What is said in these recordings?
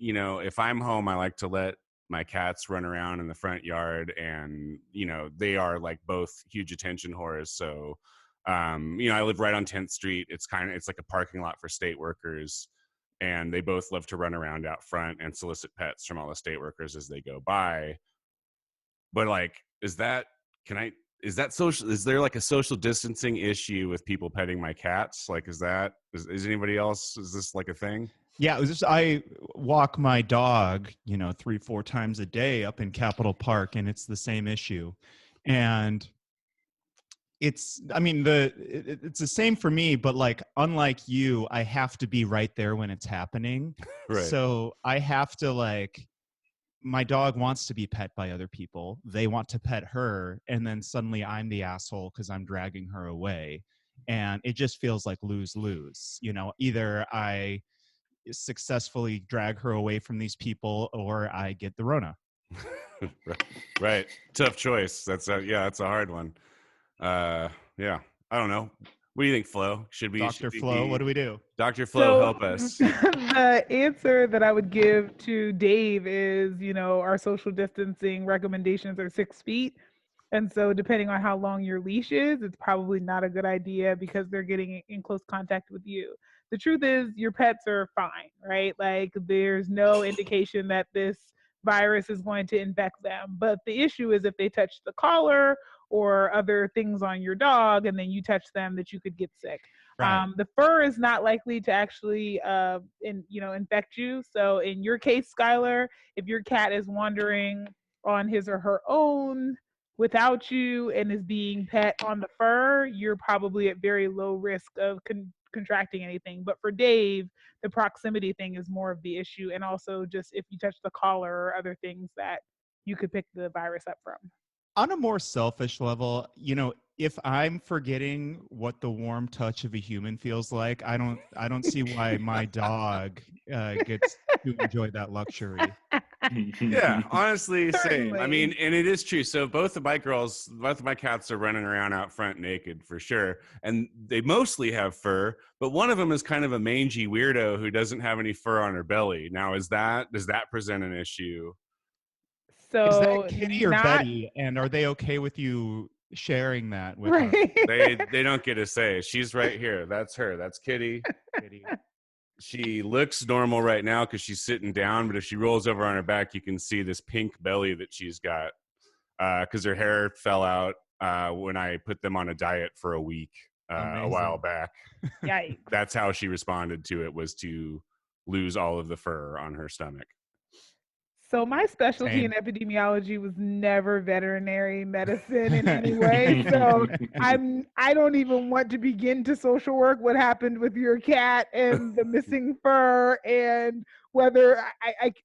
if I'm home, I like to let my cats run around in the front yard, and they are like both huge attention whores. So I live right on 10th Street. It's like a parking lot for state workers, and they both love to run around out front and solicit pets from all the state workers as they go by. But like, is that social? Is there like a social distancing issue with people petting my cats? Like, is anybody else? Is this like a thing? Yeah, I walk my dog, 3-4 times a day up in Capitol Park, and it's the same issue. And it's the same for me, but like, unlike you, I have to be right there when it's happening. Right. So I have to my dog wants to be pet by other people. They want to pet her. And then suddenly I'm the asshole because I'm dragging her away. And it just feels like lose-lose. Either I successfully drag her away from these people or I get the Rona. Right. Tough choice. That's a hard one. I don't know. What do you think, Flo? Dr. Flo, what do we do? Dr. Flo, help us. The answer that I would give to Dave is, our social distancing recommendations are 6 feet. And so depending on how long your leash is, it's probably not a good idea because they're getting in close contact with you. The truth is your pets are fine, right? Like, there's no indication that this virus is going to infect them. But the issue is if they touch the collar or other things on your dog and then you touch them, that you could get sick. Right. The fur is not likely to actually infect you. So in your case, Skylar, if your cat is wandering on his or her own without you and is being pet on the fur, you're probably at very low risk of contracting anything. But for Dave, the proximity thing is more of the issue, and also just if you touch the collar or other things that you could pick the virus up from. On a more selfish level, if I'm forgetting what the warm touch of a human feels like, I don't see why my dog gets to enjoy that luxury. Yeah, honestly, same. I mean, and it is true. So both of my cats are running around out front naked for sure. And they mostly have fur, but one of them is kind of a mangy weirdo who doesn't have any fur on her belly. Now, does that present an issue? So is that Kitty or Betty? And are they okay with you sharing that with her? They don't get a say. She's right here. That's her. That's Kitty. She looks normal right now because she's sitting down, but if she rolls over on her back, you can see this pink belly that she's got because her hair fell out when I put them on a diet for a week a while back. Yikes. That's how she responded to it, was to lose all of the fur on her stomach. So my specialty in epidemiology was never veterinary medicine in any way. So I don't even want to begin to social work what happened with your cat and the missing fur, and whether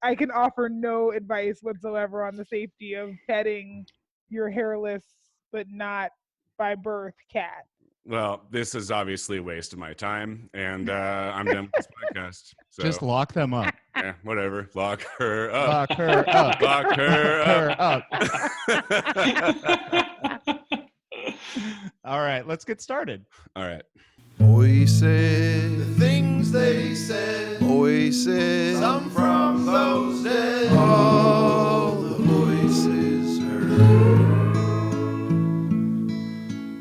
I can offer no advice whatsoever on the safety of petting your hairless but not by birth cat. Well, this is obviously a waste of my time, and I'm done with this podcast. So. Just lock them up. Yeah, whatever. Lock her up. Lock her up. Lock her up. All right, let's get started. All right. Voices, the things they said. Voices, some from those dead. All the voices heard.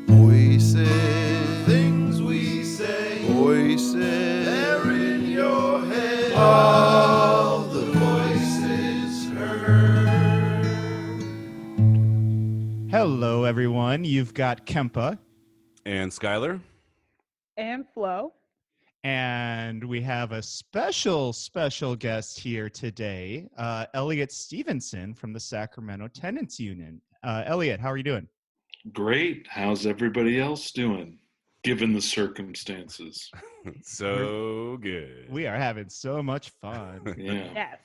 Voices, things we say. Voices, they're in your head. All the voices heard. Hello, everyone. You've got Kempa. And Skylar. And Flo. And we have a special guest here today, Elliot Stevenson from the Sacramento Tenants Union. Elliot, how are you doing? Great. How's everybody else doing, given the circumstances? So good. We are having so much fun. Yeah. Yes.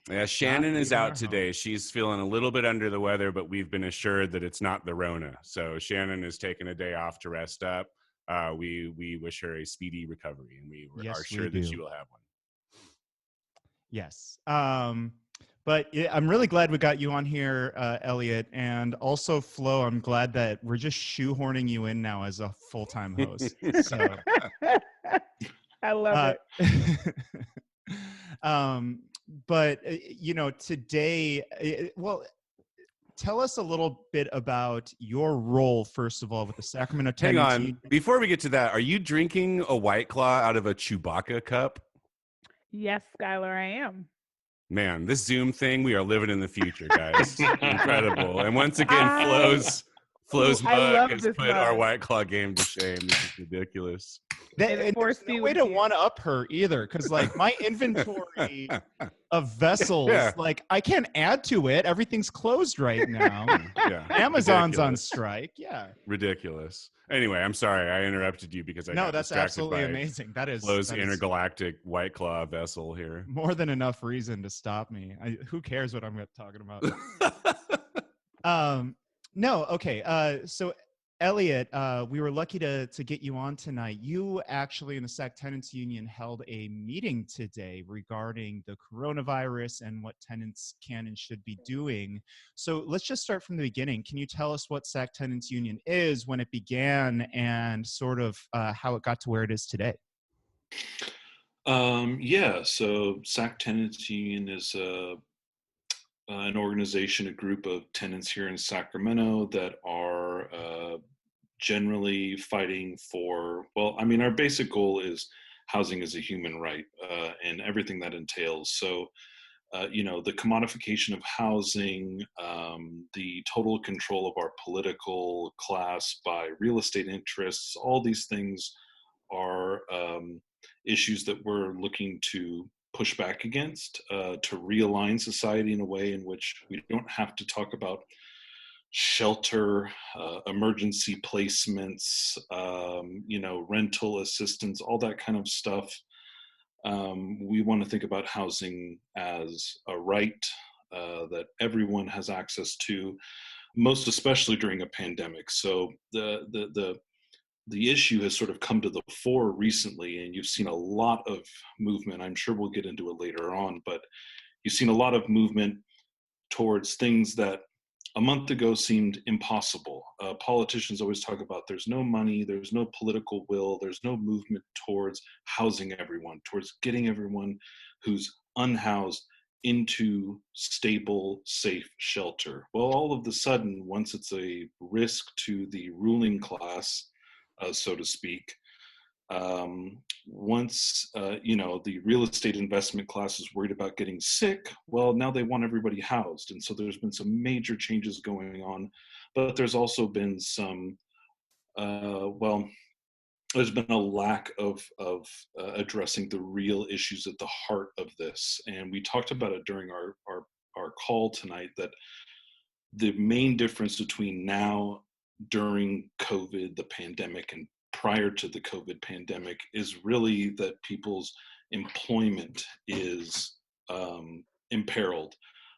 Yeah, Shannon is out today. She's feeling a little bit under the weather, but we've been assured that it's not the Rona. So Shannon is taking a day off to rest up. We wish her a speedy recovery, and we are sure that she will have one. Yes. But I'm really glad we got you on here, Elliot, and also Flo. I'm glad that we're just shoehorning you in now as a full-time host. So, I love it. but today, well, tell us a little bit about your role, first of all, with the Sacramento Hang Tenants on. Union. Before we get to that, are you drinking a White Claw out of a Chewbacca cup? Yes, Skylar, I am. Man, this Zoom thing, we are living in the future, guys. Incredible. And once again, I Flo's I mug love has this put our mug. White Claw game to shame. This is ridiculous. It And there's forced no me way with to tears. one up her either, because like my inventory of vessels, Yeah. like I can't add to it. Everything's closed right now. Yeah. Amazon's on Ridiculous. strike. Yeah. Ridiculous. Anyway, I'm sorry I interrupted you because I No, got that's distracted absolutely by amazing. Flo's That is intergalactic White Claw vessel here. more than enough reason to stop me. Who cares what I'm talking about? No, okay. So Elliot, we were lucky to get you on tonight. You actually in the Sac Tenants Union held a meeting today regarding the coronavirus and what tenants can and should be doing. So let's just start from the beginning. Can you tell us what Sac Tenants Union is, when it began, and sort of how it got to where it is today? Yeah, so Sac Tenants Union is an organization, a group of tenants here in Sacramento that are generally fighting for, well, I mean, our basic goal is housing as a human right and everything that entails. So, the commodification of housing, the total control of our political class by real estate interests, all these things are issues that we're looking to push back against, to realign society in a way in which we don't have to talk about shelter, emergency placements, rental assistance, all that kind of stuff. We want to think about housing as a right that everyone has access to, most especially during a pandemic. So the issue has sort of come to the fore recently, and you've seen a lot of movement. I'm sure we'll get into it later on, but you've seen a lot of movement towards things that a month ago seemed impossible. Politicians always talk about there's no money, there's no political will, there's no movement towards housing everyone, towards getting everyone who's unhoused into stable, safe shelter. Well, all of a sudden, once it's a risk to the ruling class, so to speak, once the real estate investment class is worried about getting sick, well, now they want everybody housed. And so there's been some major changes going on, but there's also been some there's been a lack of addressing the real issues at the heart of this. And we talked about it during our call tonight, that the main difference between now, during COVID, the pandemic, and prior to the COVID pandemic is really that people's employment is imperiled.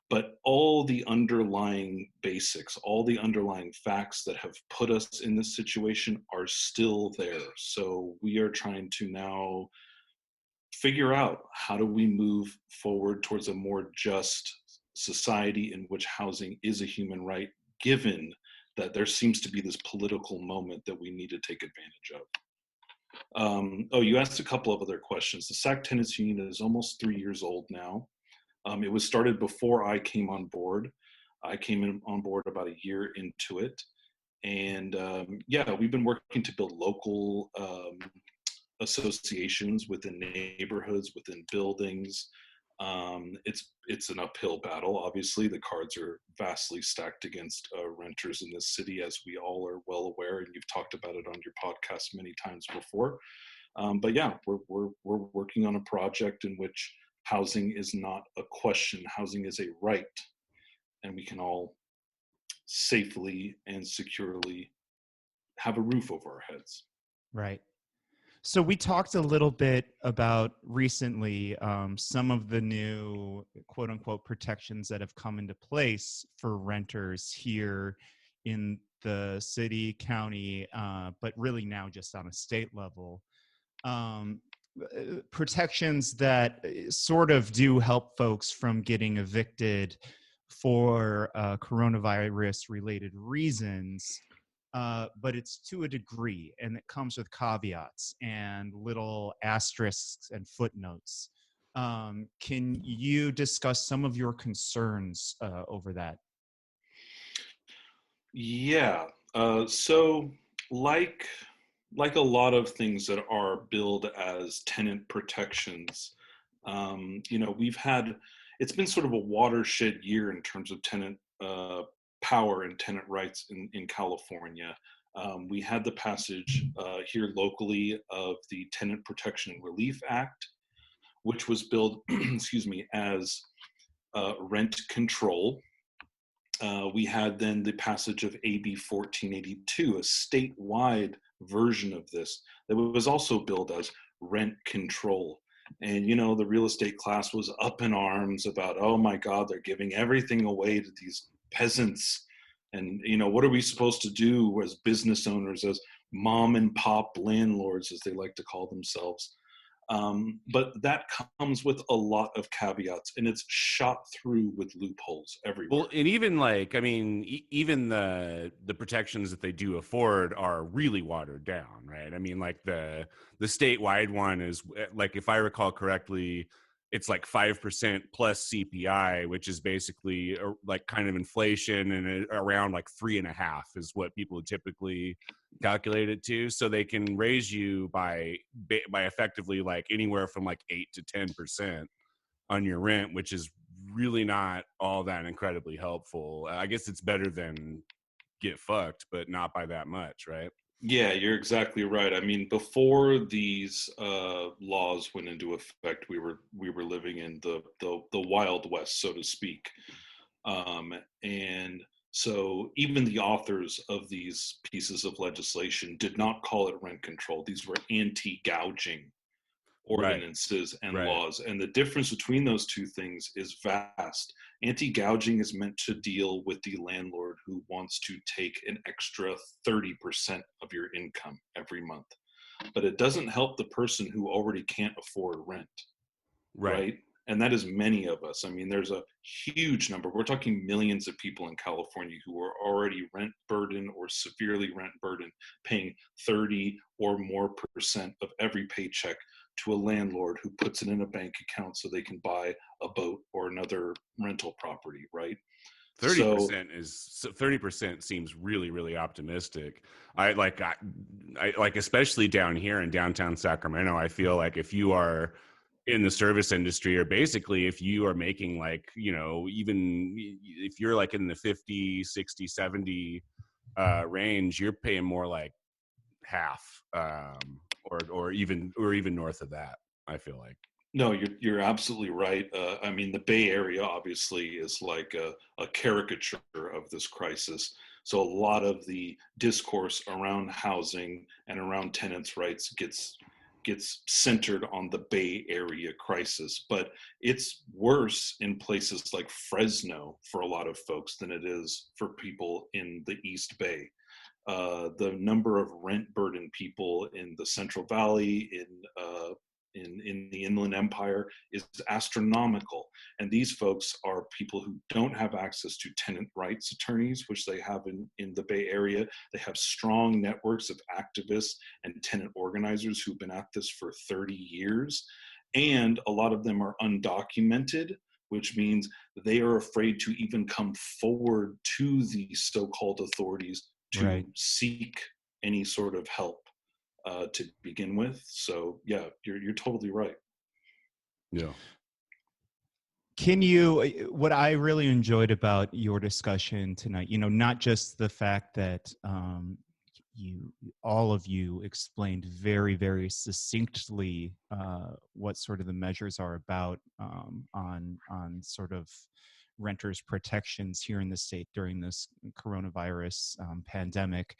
But all the underlying basics, all the underlying facts that have put us in this situation are still there. So we are trying to now figure out, how do we move forward towards a more just society in which housing is a human right, given that there seems to be this political moment that we need to take advantage of. You asked a couple of other questions. The Sac Tenants Union is almost 3 years old now. It was started before I came on board. I came on board about a year into it. And we've been working to build local associations within neighborhoods, within buildings. It's an uphill battle. Obviously, the cards are vastly stacked against renters in this city, as we all are well aware, and you've talked about it on your podcast many times before. We're working on a project in which housing is not a question. Housing is a right, and we can all safely and securely have a roof over our heads. Right. So we talked a little bit about recently some of the new quote unquote protections that have come into place for renters here in the city, county, but really now just on a state level. Protections that sort of do help folks from getting evicted for coronavirus related reasons. But it's to a degree, and it comes with caveats and little asterisks and footnotes. Can you discuss some of your concerns over that? Yeah. So like a lot of things that are billed as tenant protections, it's been sort of a watershed year in terms of tenant power and tenant rights in California. We had the passage here locally of the Tenant Protection and Relief Act, which was billed, excuse me, as rent control. We had then the passage of AB 1482, a statewide version of this that was also billed as rent control. And, the real estate class was up in arms about, oh my God, they're giving everything away to these peasants. And, what are we supposed to do as business owners, as mom and pop landlords, as they like to call themselves? But that comes with a lot of caveats, and it's shot through with loopholes everywhere. Well, and even even the protections that they do afford are really watered down, right? I mean, like the statewide one is, like, if I recall correctly, it's like 5% plus CPI, which is basically like kind of inflation, and around like 3.5 is what people typically calculate it to. So they can raise you by effectively like anywhere from like 8 to 10% on your rent, which is really not all that incredibly helpful. I guess it's better than get fucked, but not by that much, right? Yeah, you're exactly right. I mean, before these laws went into effect, we were living in the Wild West, so to speak, and so even the authors of these pieces of legislation did not call it rent control. These were anti-gouging ordinances and laws, and the difference between those two things is vast. Anti-gouging is meant to deal with the landlord who wants to take an extra 30% of your income every month, but it doesn't help the person who already can't afford rent, right? And that is many of us. I mean, there's a huge number. We're talking millions of people in California who are already rent burdened or severely rent burdened, paying 30 or more % of every paycheck to a landlord who puts it in a bank account so they can buy a boat or another rental property, right? 30% seems really, really optimistic. I like, especially down here in downtown Sacramento, I feel like if you are in the service industry, or basically if you are making like, even if you're like in the 50, 60, 70 range, you're paying more like half, or even north of that, I feel like. No, you're absolutely right. I mean, the Bay Area obviously is like a caricature of this crisis. So a lot of the discourse around housing and around tenants' rights gets centered on the Bay Area crisis, but it's worse in places like Fresno for a lot of folks than it is for people in the East Bay. The number of rent burdened people in the Central Valley, in the Inland Empire, is astronomical. And these folks are people who don't have access to tenant rights attorneys, which they have in the Bay Area. They have strong networks of activists and tenant organizers who've been at this for 30 years. And a lot of them are undocumented, which means they are afraid to even come forward to the so-called authorities to seek any sort of help to begin with. So yeah, you're totally right. Yeah. What I really enjoyed about your discussion tonight, not just the fact that all of you explained very, very succinctly what sort of the measures are about on sort of renters' protections here in the state during this coronavirus pandemic.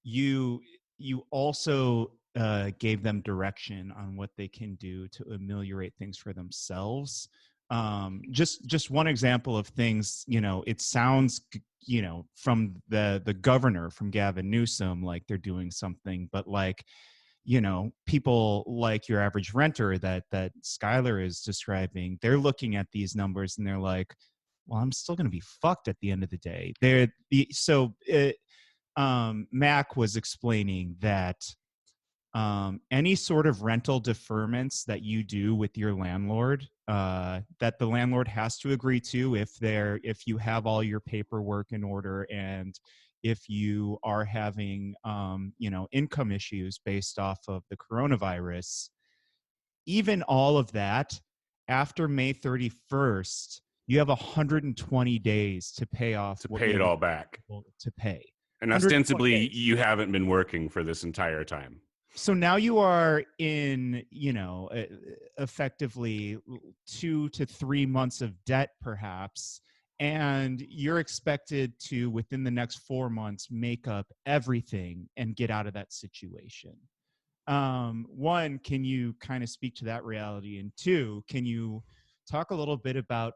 You also gave them direction on what they can do to ameliorate things for themselves. Just one example of things, it sounds, from the governor, from Gavin Newsom, like they're doing something, but like, people like your average renter that Skylar is describing, they're looking at these numbers and they're like, well, I'm still going to be fucked at the end of the day. Mac was explaining that any sort of rental deferments that you do with your landlord, that the landlord has to agree to if you have all your paperwork in order, and if you are having income issues based off of the coronavirus, even all of that, after May 31st, you have 120 days to pay off To what pay you it have all back. to pay. And 120 ostensibly, days. you haven't been working for this entire time. So now you are in, effectively 2 to 3 months of debt, perhaps, and you're expected to, within the next 4 months, make up everything and get out of that situation. One, can you kind of speak to that reality? And two, can you talk a little bit about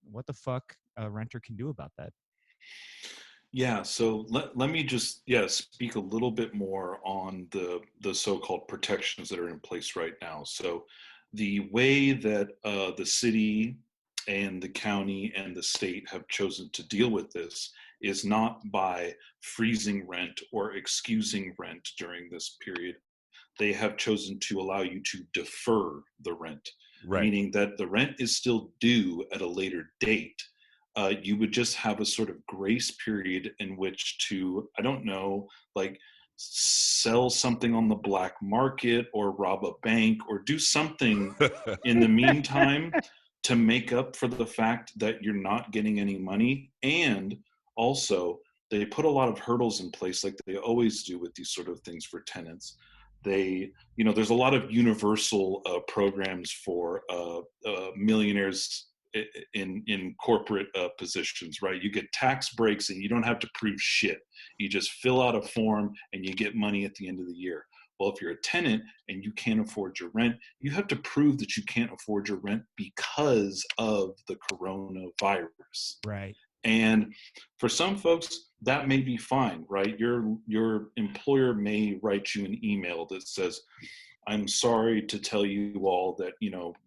what the fuck a renter can do about that? Yeah, so let me just speak a little bit more on the so-called protections that are in place right now. So the way that the city and the county and the state have chosen to deal with this is not by freezing rent or excusing rent during this period. They have chosen to allow you to defer the rent, Right. meaning that the rent is still due at a later date. You would just have a sort of grace period in which to, I don't know, like sell something on the black market or rob a bank or do something in the meantime to make up for the fact that you're not getting any money. And also, they put a lot of hurdles in place like they always do with these sort of things for tenants. There's a lot of universal programs for millionaires in corporate positions, right? You get tax breaks and you don't have to prove shit. You just fill out a form and you get money at the end of the year. Well, if you're a tenant and you can't afford your rent, you have to prove that you can't afford your rent because of the coronavirus. Right. And for some folks, that may be fine, right? Your employer may write you an email that says, I'm sorry to tell you all that,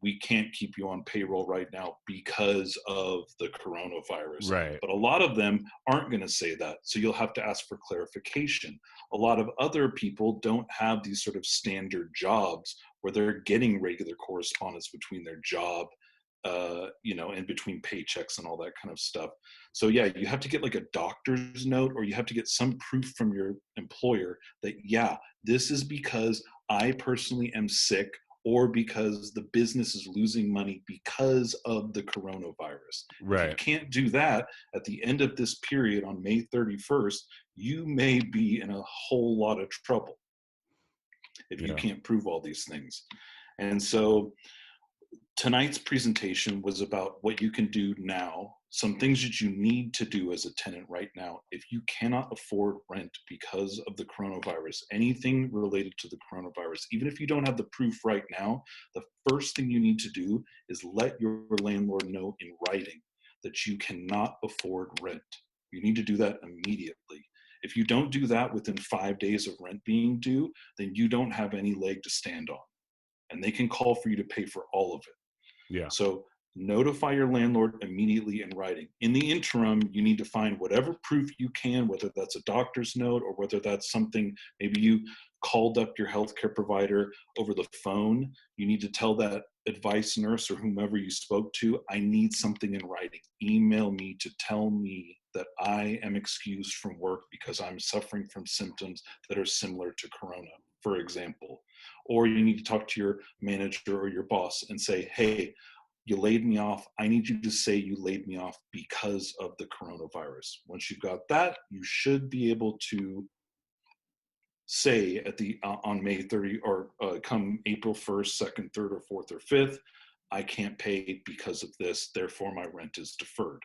we can't keep you on payroll right now because of the coronavirus. Right. But a lot of them aren't going to say that. So you'll have to ask for clarification. A lot of other people don't have these sort of standard jobs where they're getting regular correspondence between their job, and between paychecks and all that kind of stuff. So yeah, you have to get like a doctor's note, or you have to get some proof from your employer that, yeah, this is because I personally am sick, or because the business is losing money because of the coronavirus. Right. If you can't do that at the end of this period on May 31st, you may be in a whole lot of trouble if you can't prove all these things. And so tonight's presentation was about what you can do now, some things that you need to do as a tenant right now if you cannot afford rent because of the coronavirus. Anything related to the coronavirus, even if you don't have the proof right now, the first thing you need to do is let your landlord know in writing that you cannot afford rent. You need to do that immediately. If you don't do that within 5 days of rent being due, then you don't have any leg to stand on, and they can call for you to pay for all of it. Yeah. So notify your landlord immediately in writing. In the interim, you need to find whatever proof you can, whether that's a doctor's note or whether that's something, maybe you called up your healthcare provider over the phone. You need to tell that advice nurse or whomever you spoke to, I need something in writing. Email me to tell me that I am excused from work because I'm suffering from symptoms that are similar to corona, for example. Or you need to talk to your manager or your boss and say, hey, you laid me off. I need you to say you laid me off because of the coronavirus. Once you've got that, you should be able to say at on May 30 or come April 1st, 2nd, 3rd, or 4th, or 5th, I can't pay because of this, therefore my rent is deferred.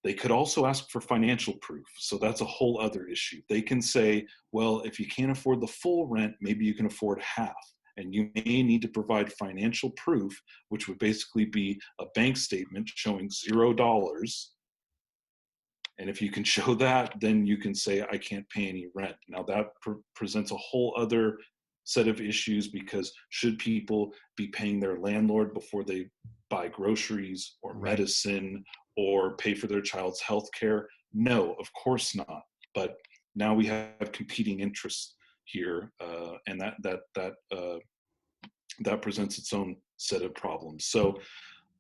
They could also ask for financial proof. So that's a whole other issue. They can say, well, if you can't afford the full rent, maybe you can afford half. And you may need to provide financial proof, which would basically be a bank statement showing $0. And if you can show that, then you can say, I can't pay any rent. Now that presents a whole other set of issues, because should people be paying their landlord before they buy groceries or medicine or pay for their child's health care? No, of course not. But now we have competing interests. here, and that presents its own set of problems. So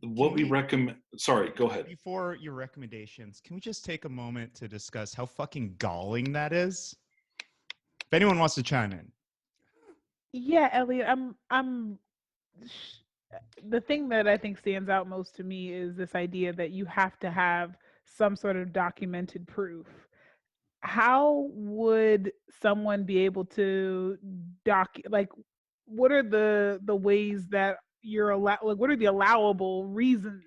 what we recommend, sorry, go ahead. Before your recommendations, can we just take a moment to discuss how fucking galling that is? If anyone wants to chime in. Yeah, Elliot, the thing that I think stands out most to me is this idea that you have to have some sort of documented proof. How would someone be able to like, what are the ways that you're allowed, like, what are the allowable reasons?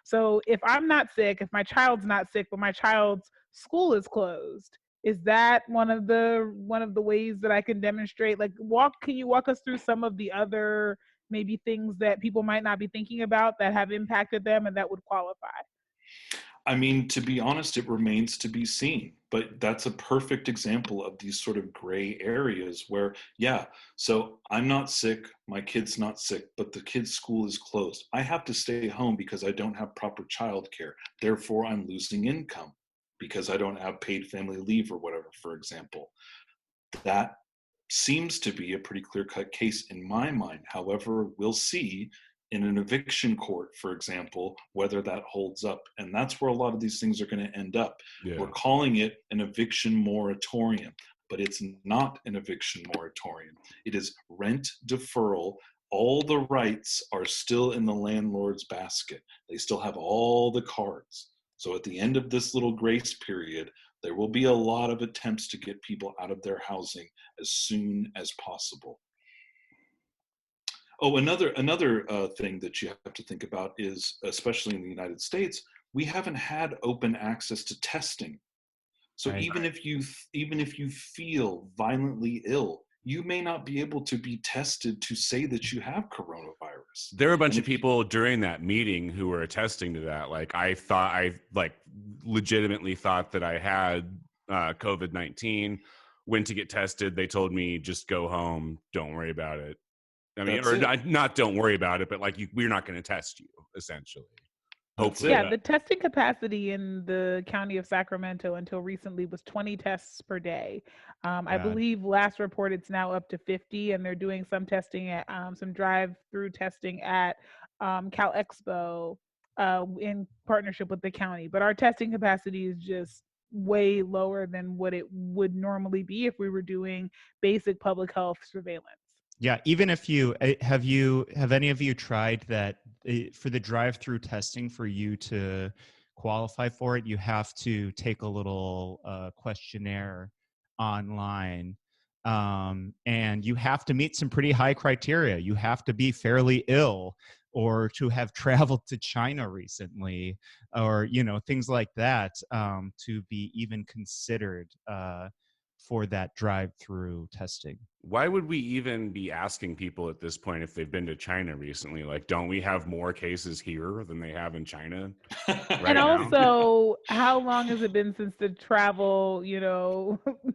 So if I'm not sick, if my child's not sick, but my child's school is closed, is that one of the ways that I can demonstrate? Like, can you walk us through some of the other maybe things that people might not be thinking about that have impacted them and that would qualify? I mean, to be honest, it remains to be seen, but that's a perfect example of these sort of gray areas where, yeah, so I'm not sick, my kid's not sick, but the kid's school is closed. I have to stay home because I don't have proper childcare. Therefore, I'm losing income because I don't have paid family leave or whatever, for example. That seems to be a pretty clear-cut case in my mind. However, we'll see in an eviction court, for example, whether that holds up. And that's where a lot of these things are going to end up. Yeah. We're calling it an eviction moratorium, but it's not an eviction moratorium. It is rent deferral. All the rights are still in the landlord's basket. They still have all the cards. So at the end of this little grace period, there will be a lot of attempts to get people out of their housing as soon as possible. Oh, another thing that you have to think about is, especially in the United States, we haven't had open access to testing. So Right. even if you feel violently ill, you may not be able to be tested to say that you have coronavirus. There were a bunch of people during that meeting who were attesting to that. Like, I legitimately thought that I had COVID-19, went to get tested. They told me, just go home. Don't worry about it. I mean, not don't worry about it, but like, we're not going to test you, essentially. Hopefully. Yeah, the testing capacity in the county of Sacramento until recently was 20 tests per day. I believe last report it's now up to 50, and they're doing some testing at some drive-through testing at Cal Expo in partnership with the county. But our testing capacity is just way lower than what it would normally be if we were doing basic public health surveillance. Yeah, even if you have any of you tried that for the drive-through testing, for you to qualify for it, you have to take a little questionnaire online, and you have to meet some pretty high criteria. You have to be fairly ill, or to have traveled to China recently, or things like that, to be even considered for that drive-through testing. Why would we even be asking people at this point if they've been to China recently? Like, don't we have more cases here than they have in China? And also, how long has it been since the travel,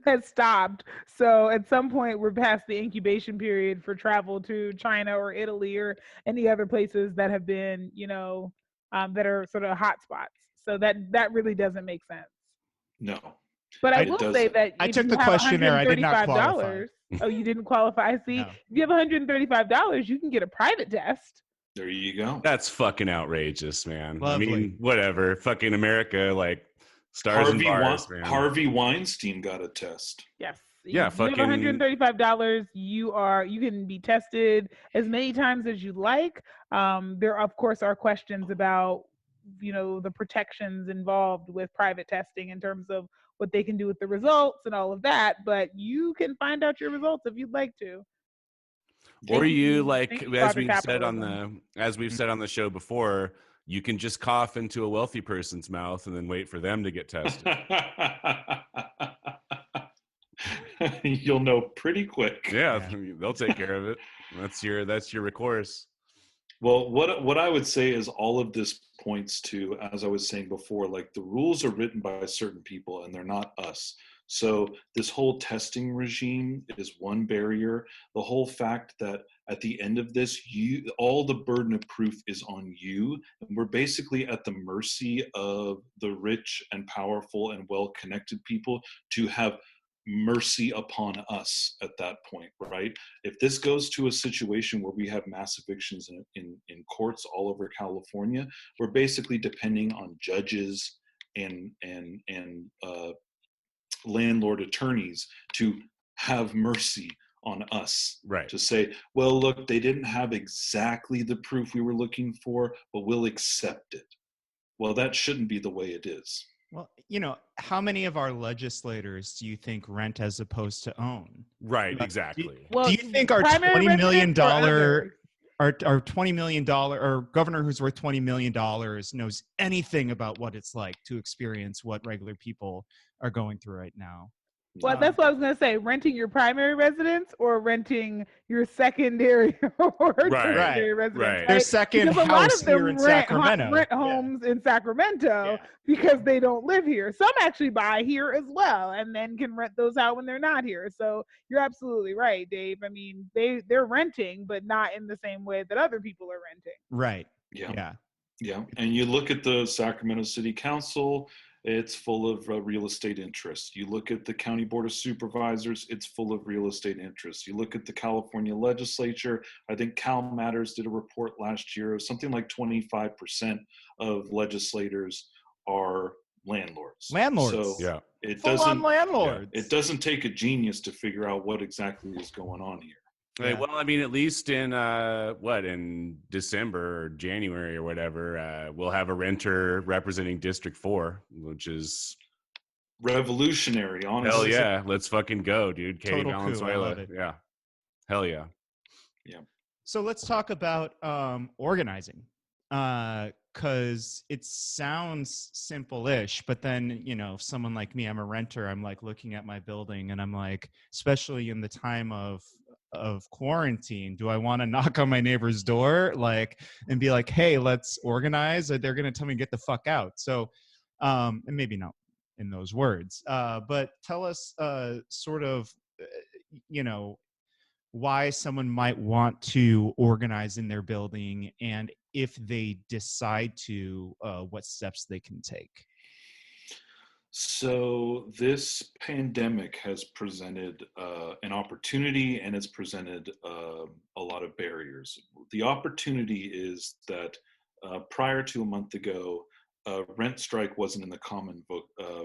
has stopped? So at some point, we're past the incubation period for travel to China or Italy or any other places that have been, that are sort of hotspots. So that really doesn't make sense. No. But I will say that I took the questionnaire. I did not qualify. Oh, you didn't qualify? See, No. if you have $135, you can get a private test. There you go. That's fucking outrageous, man. Lovely. I mean, whatever. Fucking America, like, stars and bars, man. Harvey Weinstein got a test. Yes. Yeah, if you have $135, you can be tested as many times as you like. There, of course, are questions about, the protections involved with private testing in terms of what they can do with the results and all of that, but you can find out your results if you'd like to. Or as we've said on the show before, you can just cough into a wealthy person's mouth and then wait for them to get tested. You'll know pretty quick. Yeah, they'll take care of it. That's your recourse. Well, what I would say is all of this points to, as I was saying before, like, the rules are written by certain people and they're not us. So this whole testing regime is one barrier. The whole fact that at the end of this, all the burden of proof is on you. And we're basically at the mercy of the rich and powerful and well-connected people to have mercy upon us at that point, right? If this goes to a situation where we have mass evictions in courts all over California, we're basically depending on judges and landlord attorneys to have mercy on us, Right. to say, well, look, they didn't have exactly the proof we were looking for, but we'll accept it. Well, that shouldn't be the way it is. Well, how many of our legislators do you think rent as opposed to own? Right, Like, exactly. Do you think our primary $20 million residents or others? our $20 million or governor who's worth $20 million knows anything about what it's like to experience what regular people are going through right now? Well, that's what I was going to say. Renting your primary residence or renting your secondary or tertiary residence. right. Right? Their second because a lot house of them here in rent Sacramento. homes in Sacramento Yeah. because they don't live here. Some actually buy here as well and then can rent those out when they're not here. So you're absolutely right, Dave. I mean, they're renting, but not in the same way that other people are renting. Right. Yeah. And you look at the Sacramento City Council, it's full of real estate interests. You look at the County Board of Supervisors, it's full of real estate interests. You look at the California legislature, I think Cal Matters did a report last year, something like 25% of legislators are landlords. Landlords. So it Full-on landlords. it doesn't take a genius to figure out what exactly is going on here. Right, well, I mean, at least in in December or January or whatever, we'll have a renter representing District 4, which is revolutionary, honestly. Hell yeah, let's fucking go, dude. Katie Total coup, I Valenzuela. love it. Yeah. Hell yeah. Yeah. So let's talk about organizing, because it sounds simple-ish, but then, if someone like me, I'm a renter, I'm like looking at my building and I'm like, especially in the time of quarantine, do I want to knock on my neighbor's door and be like, hey, let's organize? They're going to tell me to get the fuck out. So, and maybe not in those words, but tell us sort of, why someone might want to organize in their building, and if they decide to, what steps they can take. So this pandemic has presented an opportunity, and it's presented a lot of barriers. The opportunity is that prior to a month ago, rent strike wasn't in the common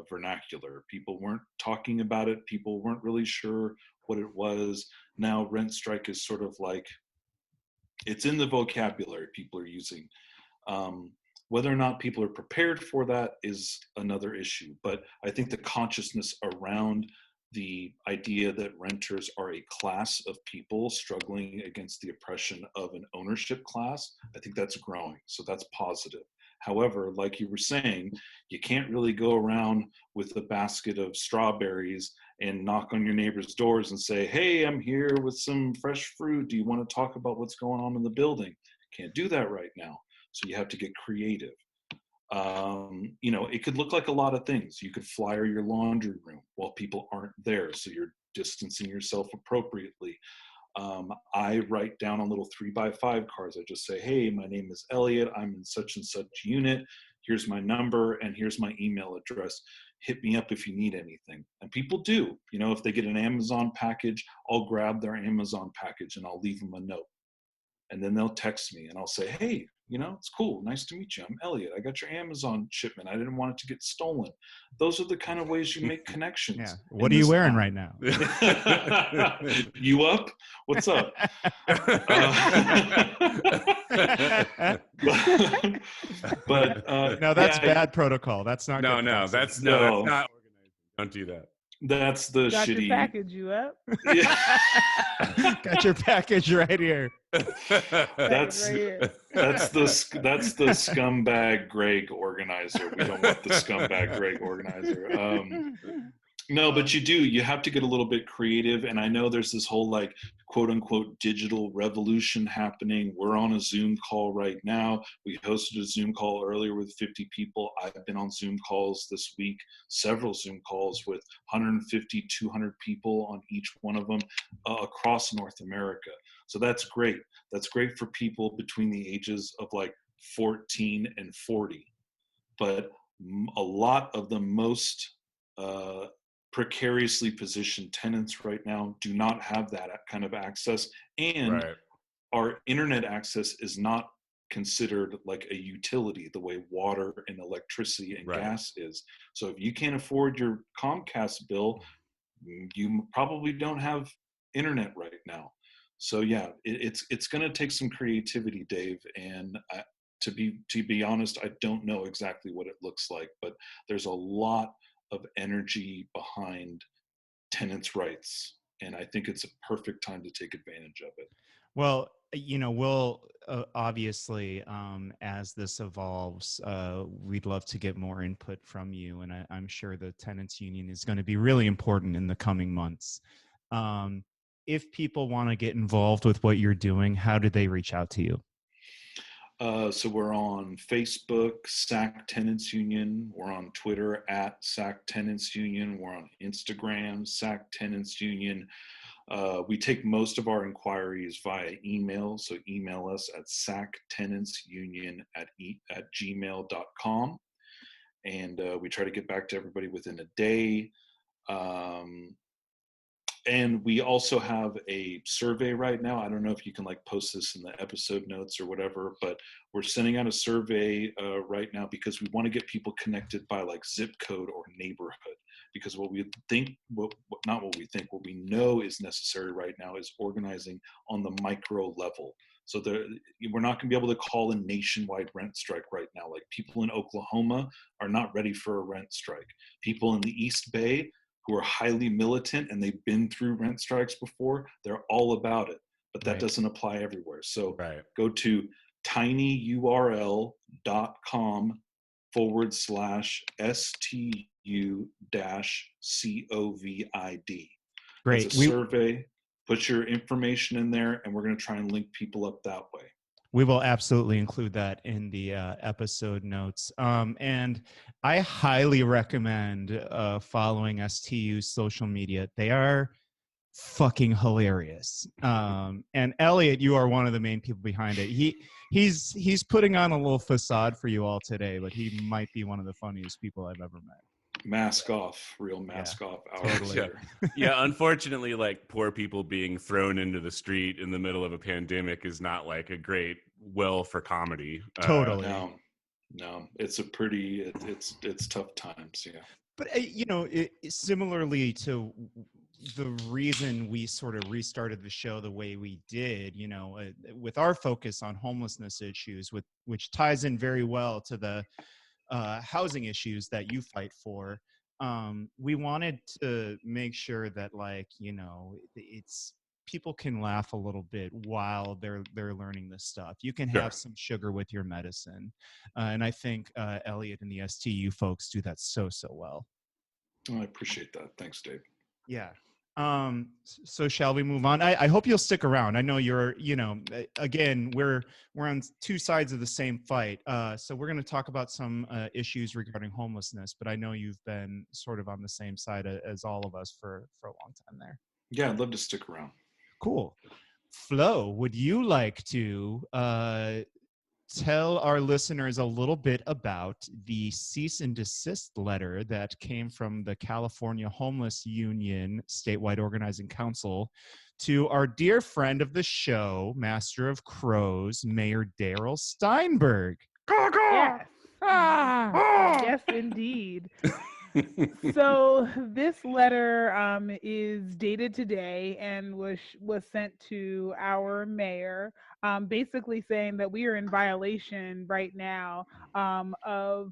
vernacular. People weren't talking about it. People weren't really sure what it was. Now rent strike is sort of like, it's in the vocabulary people are using. Whether or not people are prepared for that is another issue. But I think the consciousness around the idea that renters are a class of people struggling against the oppression of an ownership class, I think that's growing. So that's positive. However, like you were saying, you can't really go around with a basket of strawberries and knock on your neighbor's doors and say, hey, I'm here with some fresh fruit. Do you want to talk about what's going on in the building? Can't do that right now. So you have to get creative. It could look like a lot of things. You could flyer your laundry room while people aren't there, so you're distancing yourself appropriately. I write down on little 3x5 cards. I just say, hey, my name is Elliot. I'm in such and such unit. Here's my number and here's my email address. Hit me up if you need anything. And people do. If they get an Amazon package, I'll grab their Amazon package and I'll leave them a note. And then they'll text me and I'll say, hey, it's cool. Nice to meet you. I'm Elliot. I got your Amazon shipment. I didn't want it to get stolen. Those are the kind of ways you make connections. Yeah. What are you wearing right now? You up? What's up? But no, that's bad protocol. That's not no, good. No, that's not organizing. Don't do that. That's the Got shitty. your package, you up? Got your package right here. That's the scumbag Greg organizer. We don't want the scumbag Greg organizer. No, but you have to get a little bit creative. And I know there's this whole quote unquote digital revolution happening. We're on a Zoom call right now. We hosted a Zoom call earlier with 50 people. I've been on Zoom calls this week, several Zoom calls with 150, 200 people on each one of them across North America. So that's great. That's great for people between the ages of 14 and 40. But a lot of the most precariously positioned tenants right now do not have that kind of access, and Right. our internet access is not considered like a utility the way water and electricity and Right. gas is. So if you can't afford your Comcast bill, you probably don't have internet right now. So yeah, it's going to take some creativity, Dave, and to be honest, I don't know exactly what it looks like, but there's a lot of energy behind tenants' rights, and I think it's a perfect time to take advantage of it. Well, we'll obviously, as this evolves, we'd love to get more input from you. And I'm sure the tenants union is going to be really important in the coming months. If people want to get involved with what you're doing, how do they reach out to you? So we're on Facebook, SAC Tenants Union. We're on Twitter at SAC Tenants Union. We're on Instagram, SAC Tenants Union. We take most of our inquiries via email, so email us at sactenantsunion@gmail.com, and we try to get back to everybody within a day. And we also have a survey right now. I don't know if you can like post this in the episode notes or whatever, but we're sending out a survey right now because we want to get people connected by like zip code or neighborhood. Because what we know is necessary right now is organizing on the micro level. So we're not going to be able to call a nationwide rent strike right now. Like people in Oklahoma are not ready for a rent strike. People in the East Bay who are highly militant and they've been through rent strikes before, they're all about it. But that doesn't apply everywhere. So go to tinyurl.com/STU-COVID. Great. It's a survey. Put your information in there, and we're going to try and link people up that way. We will absolutely include that in the episode notes. And I highly recommend following STU's social media. They are fucking hilarious. And Elliot, you are one of the main people behind it. He's putting on a little facade for you all today, but he might be one of the funniest people I've ever met. Mask off, real mask off. Yeah, unfortunately, like poor people being thrown into the street in the middle of a pandemic is not like a great well for comedy. Totally. No, it's a pretty, it's tough times. Yeah. But similarly to the reason we sort of restarted the show the way we did, with our focus on homelessness issues, which ties in very well to the housing issues that you fight for. We wanted to make sure that it's people can laugh a little bit while they're learning this stuff. You can have some sugar with your medicine. And I think Elliot and the STU folks do that so well. Oh, I appreciate that. Thanks, Dave. Yeah. So shall we move on? I hope you'll stick around. I know you're, again, we're on two sides of the same fight. So we're going to talk about some issues regarding homelessness, but I know you've been sort of on the same side as all of us for a long time there. Yeah, I'd love to stick around. Cool. Flo, would you like to tell our listeners a little bit about the cease and desist letter that came from the California Homeless Union Statewide Organizing Council to our dear friend of the show, Master of Crows, Mayor Darrell Steinberg? Yes. Yes, indeed. So this letter is dated today and was sent to our mayor, basically saying that we are in violation right now of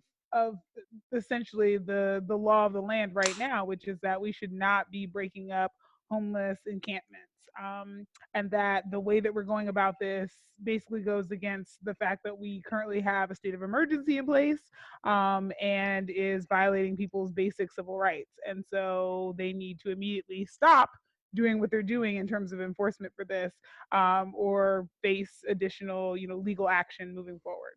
essentially the law of the land right now, which is that we should not be breaking up homeless encampments. And that the way that we're going about this basically goes against the fact that we currently have a state of emergency in place, and is violating people's basic civil rights. And so they need to immediately stop doing what they're doing in terms of enforcement for this, or face additional, legal action moving forward.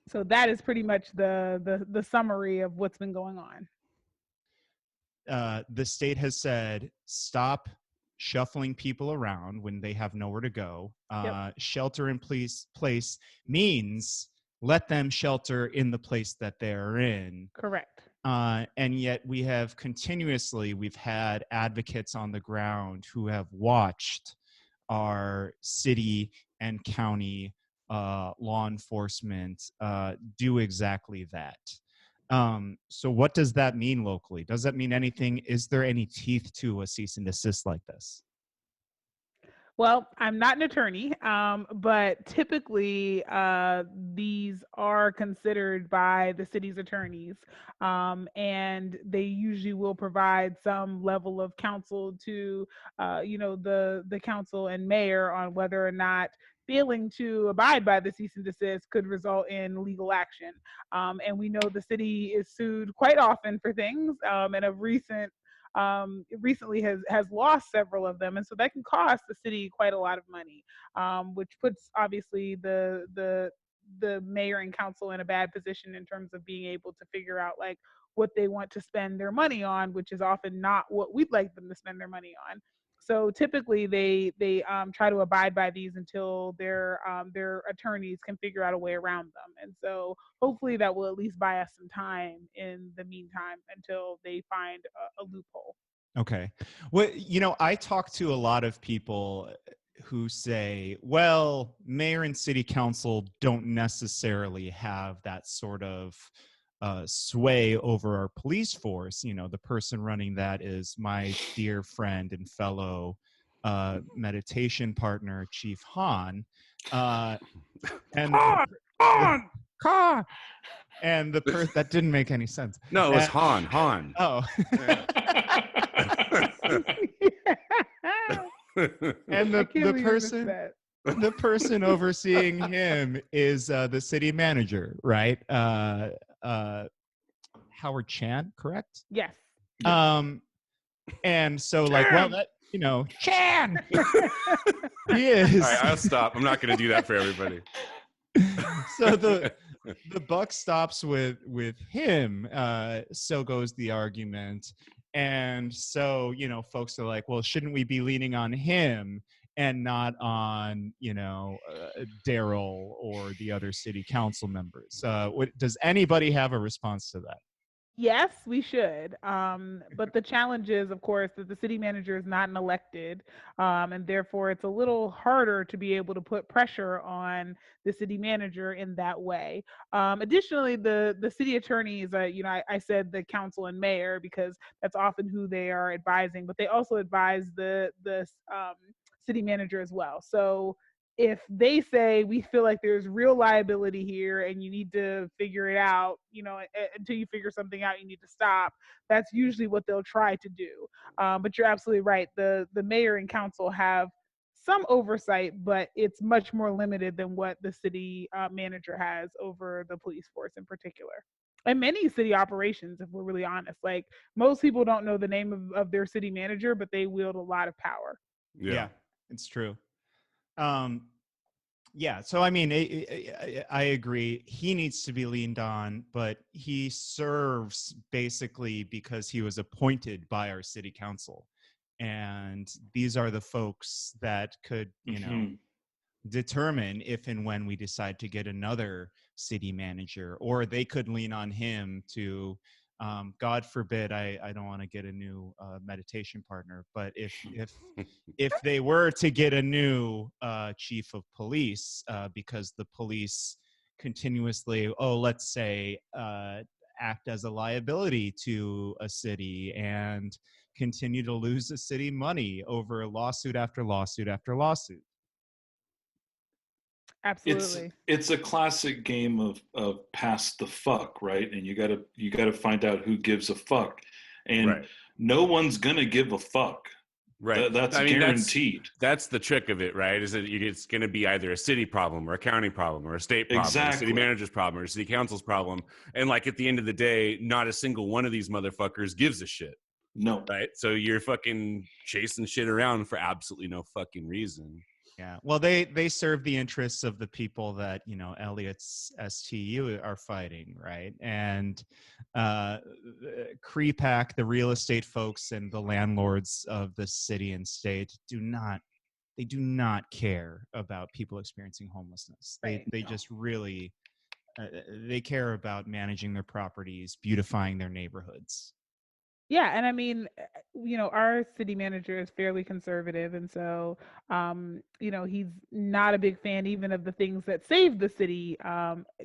So that is pretty much the summary of what's been going on. The state has said, stop shuffling people around when they have nowhere to go. Shelter in place means let them shelter in the place that they're in. Correct. And yet we've had advocates on the ground who have watched our city and county law enforcement do exactly that. So what does that mean locally? Does that mean anything? Is there any teeth to a cease and desist like this? Well, I'm not an attorney, but typically these are considered by the city's attorneys, and they usually will provide some level of counsel to, the council and mayor on whether or not failing to abide by the cease and desist could result in legal action. And we know the city is sued quite often for things, and a recently has lost several of them, and so that can cost the city quite a lot of money, which puts obviously the mayor and council in a bad position in terms of being able to figure out like what they want to spend their money on, which is often not what we'd like them to spend their money on. So typically they try to abide by these until their attorneys can figure out a way around them. And so hopefully that will at least buy us some time in the meantime until they find a loophole. Okay. Well, I talk to a lot of people who say, well, mayor and city council don't necessarily have that sort of sway over our police force. The person running that is my dear friend and fellow meditation partner, Chief Han. And and the person that didn't make any sense. No, it was Han. Oh. And the person overseeing him is the city manager, right? Howard Chan, correct? Yes. And so like, well, that Chan. He is. All right, I'll stop. I'm not going to do that for everybody. So the buck stops with him. So goes the argument. And so, folks are like, well, shouldn't we be leaning on him and not on, Darrell or the other city council members? Does anybody have a response to that? Yes, we should. But the challenge is, of course, that the city manager is not an elected, and therefore it's a little harder to be able to put pressure on the city manager in that way. Additionally, the city attorneys, I said the council and mayor because that's often who they are advising, but they also advise the city manager as well. So if they say we feel like there's real liability here and you need to figure it out, until you figure something out, you need to stop. That's usually what they'll try to do. But you're absolutely right. The mayor and council have some oversight, but it's much more limited than what the city manager has over the police force in particular. And many city operations, if we're really honest, like most people don't know the name of their city manager, but they wield a lot of power. Yeah, it's true. Yeah, so I mean, I agree. He needs to be leaned on, but he serves basically because he was appointed by our city council. And these are the folks that could, determine if and when we decide to get another city manager, or they could lean on him to, God forbid, I don't want to get a new meditation partner, but if they were to get a new chief of police, because the police continuously, let's say, act as a liability to a city and continue to lose the city money over lawsuit after lawsuit after lawsuit. Absolutely. It's a classic game of pass the fuck, right? And you gotta find out who gives a fuck, and no one's gonna give a fuck. Right. That's guaranteed. That's the trick of it, right? Is that it's going to be either a city problem or a county problem or a state problem, or a city manager's problem or a city council's problem. And like at the end of the day, not a single one of these motherfuckers gives a shit. No. Right. So you're fucking chasing shit around for absolutely no fucking reason. Yeah. Well, they serve the interests of the people that, Elliot's STU are fighting, right? And CREPAC, the real estate folks and the landlords of the city and state do not care about people experiencing homelessness. They just really they care about managing their properties, beautifying their neighborhoods. Yeah, and I mean, our city manager is fairly conservative, and so, he's not a big fan even of the things that save the city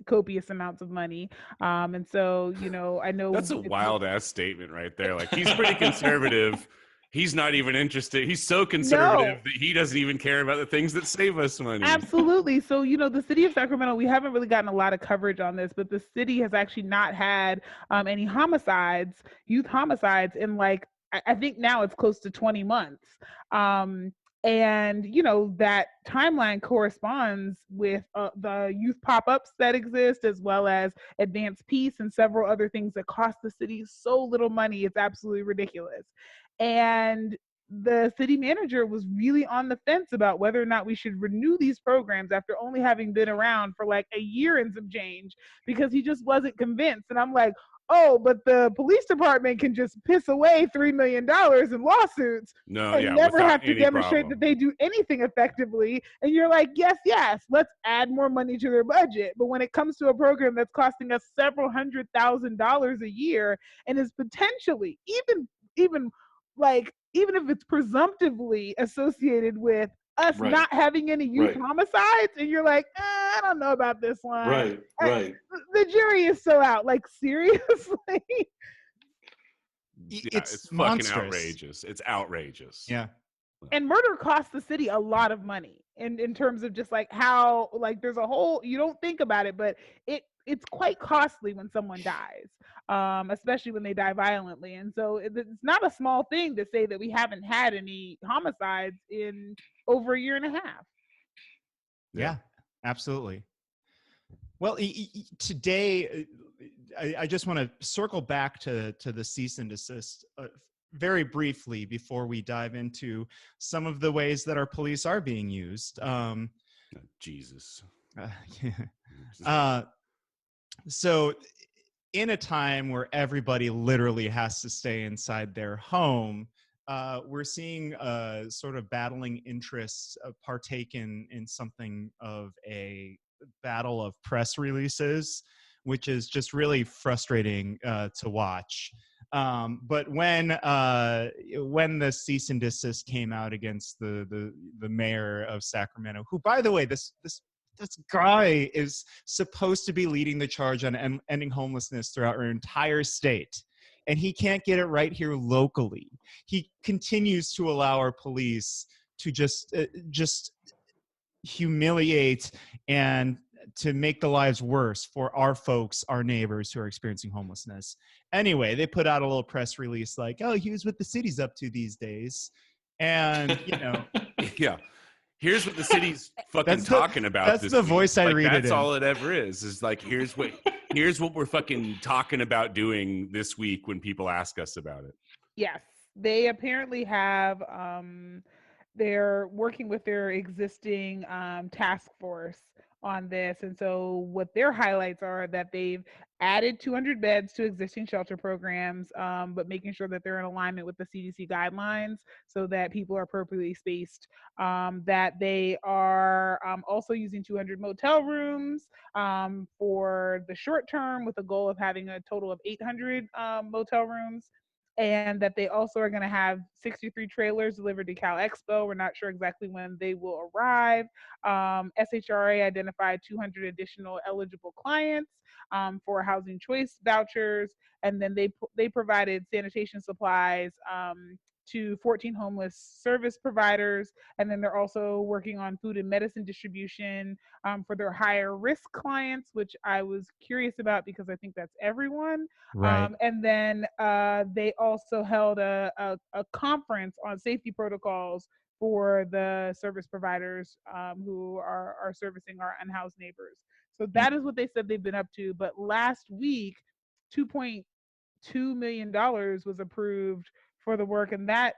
copious amounts of money. And so, I know That's a it's wild ass statement right there. Like, he's pretty conservative. He's not even interested. He's so conservative no. that he doesn't even care about the things that save us money. Absolutely. So, the city of Sacramento, we haven't really gotten a lot of coverage on this, but the city has actually not had any homicides, youth homicides, in like, I think now it's close to 20 months. And, that timeline corresponds with the youth pop ups that exist, as well as advanced peace and several other things that cost the city so little money. It's absolutely ridiculous. And the city manager was really on the fence about whether or not we should renew these programs after only having been around for like a year and some change, because he just wasn't convinced. And I'm like, oh, but the police department can just piss away $3 million in lawsuits No, and yeah, never without have to any demonstrate problem. that they do anything effectively. And you're like, yes, let's add more money to their budget. But when it comes to a program that's costing us several $100,000 a year and is potentially even like, even if it's presumptively associated with us Right. not having any youth Right. homicides, and you're like, I don't know about this one. Right. Right. The jury is so out. Like, seriously? Yeah, It's fucking monstrous. outrageous. It's outrageous. Yeah. And murder costs the city a lot of money in terms of just like how, like, there's a whole, you don't think about it, but it's quite costly when someone dies, especially when they die violently. And so it's not a small thing to say that we haven't had any homicides in over a year and a half. Yeah, absolutely. Well, today, I just want to circle back to the cease and desist very briefly before we dive into some of the ways that our police are being used. Jesus. So in a time where everybody literally has to stay inside their home, we're seeing sort of battling interests partake in something of a battle of press releases, which is just really frustrating to watch. But when the cease and desist came out against the mayor of Sacramento, who, by the way, this guy is supposed to be leading the charge on ending homelessness throughout our entire state, and he can't get it right here locally. He continues to allow our police to just humiliate and to make the lives worse for our folks, our neighbors who are experiencing homelessness. Anyway, they put out a little press release like, oh, here's what the city's up to these days. And, yeah. Here's what the city's fucking talking about. That's the voice I read it in. That's all it ever is like, here's what we're fucking talking about doing this week when people ask us about it. Yes. They apparently have, they're working with their existing task force on this. And so what their highlights are that they've added 200 beds to existing shelter programs, but making sure that they're in alignment with the CDC guidelines so that people are appropriately spaced, that they are also using 200 motel rooms for the short term, with a goal of having a total of 800 motel rooms, and that they also are going to have 63 trailers delivered to Cal Expo. We're not sure exactly when they will arrive. SHRA identified 200 additional eligible clients for housing choice vouchers, and then they provided sanitation supplies to 14 homeless service providers, and then they're also working on food and medicine distribution for their higher risk clients, which I was curious about because I think that's everyone. Right. And then they also held a conference on safety protocols for the service providers who are servicing our unhoused neighbors. So that is what they said they've been up to. But last week, $2.2 million was approved for the work, and that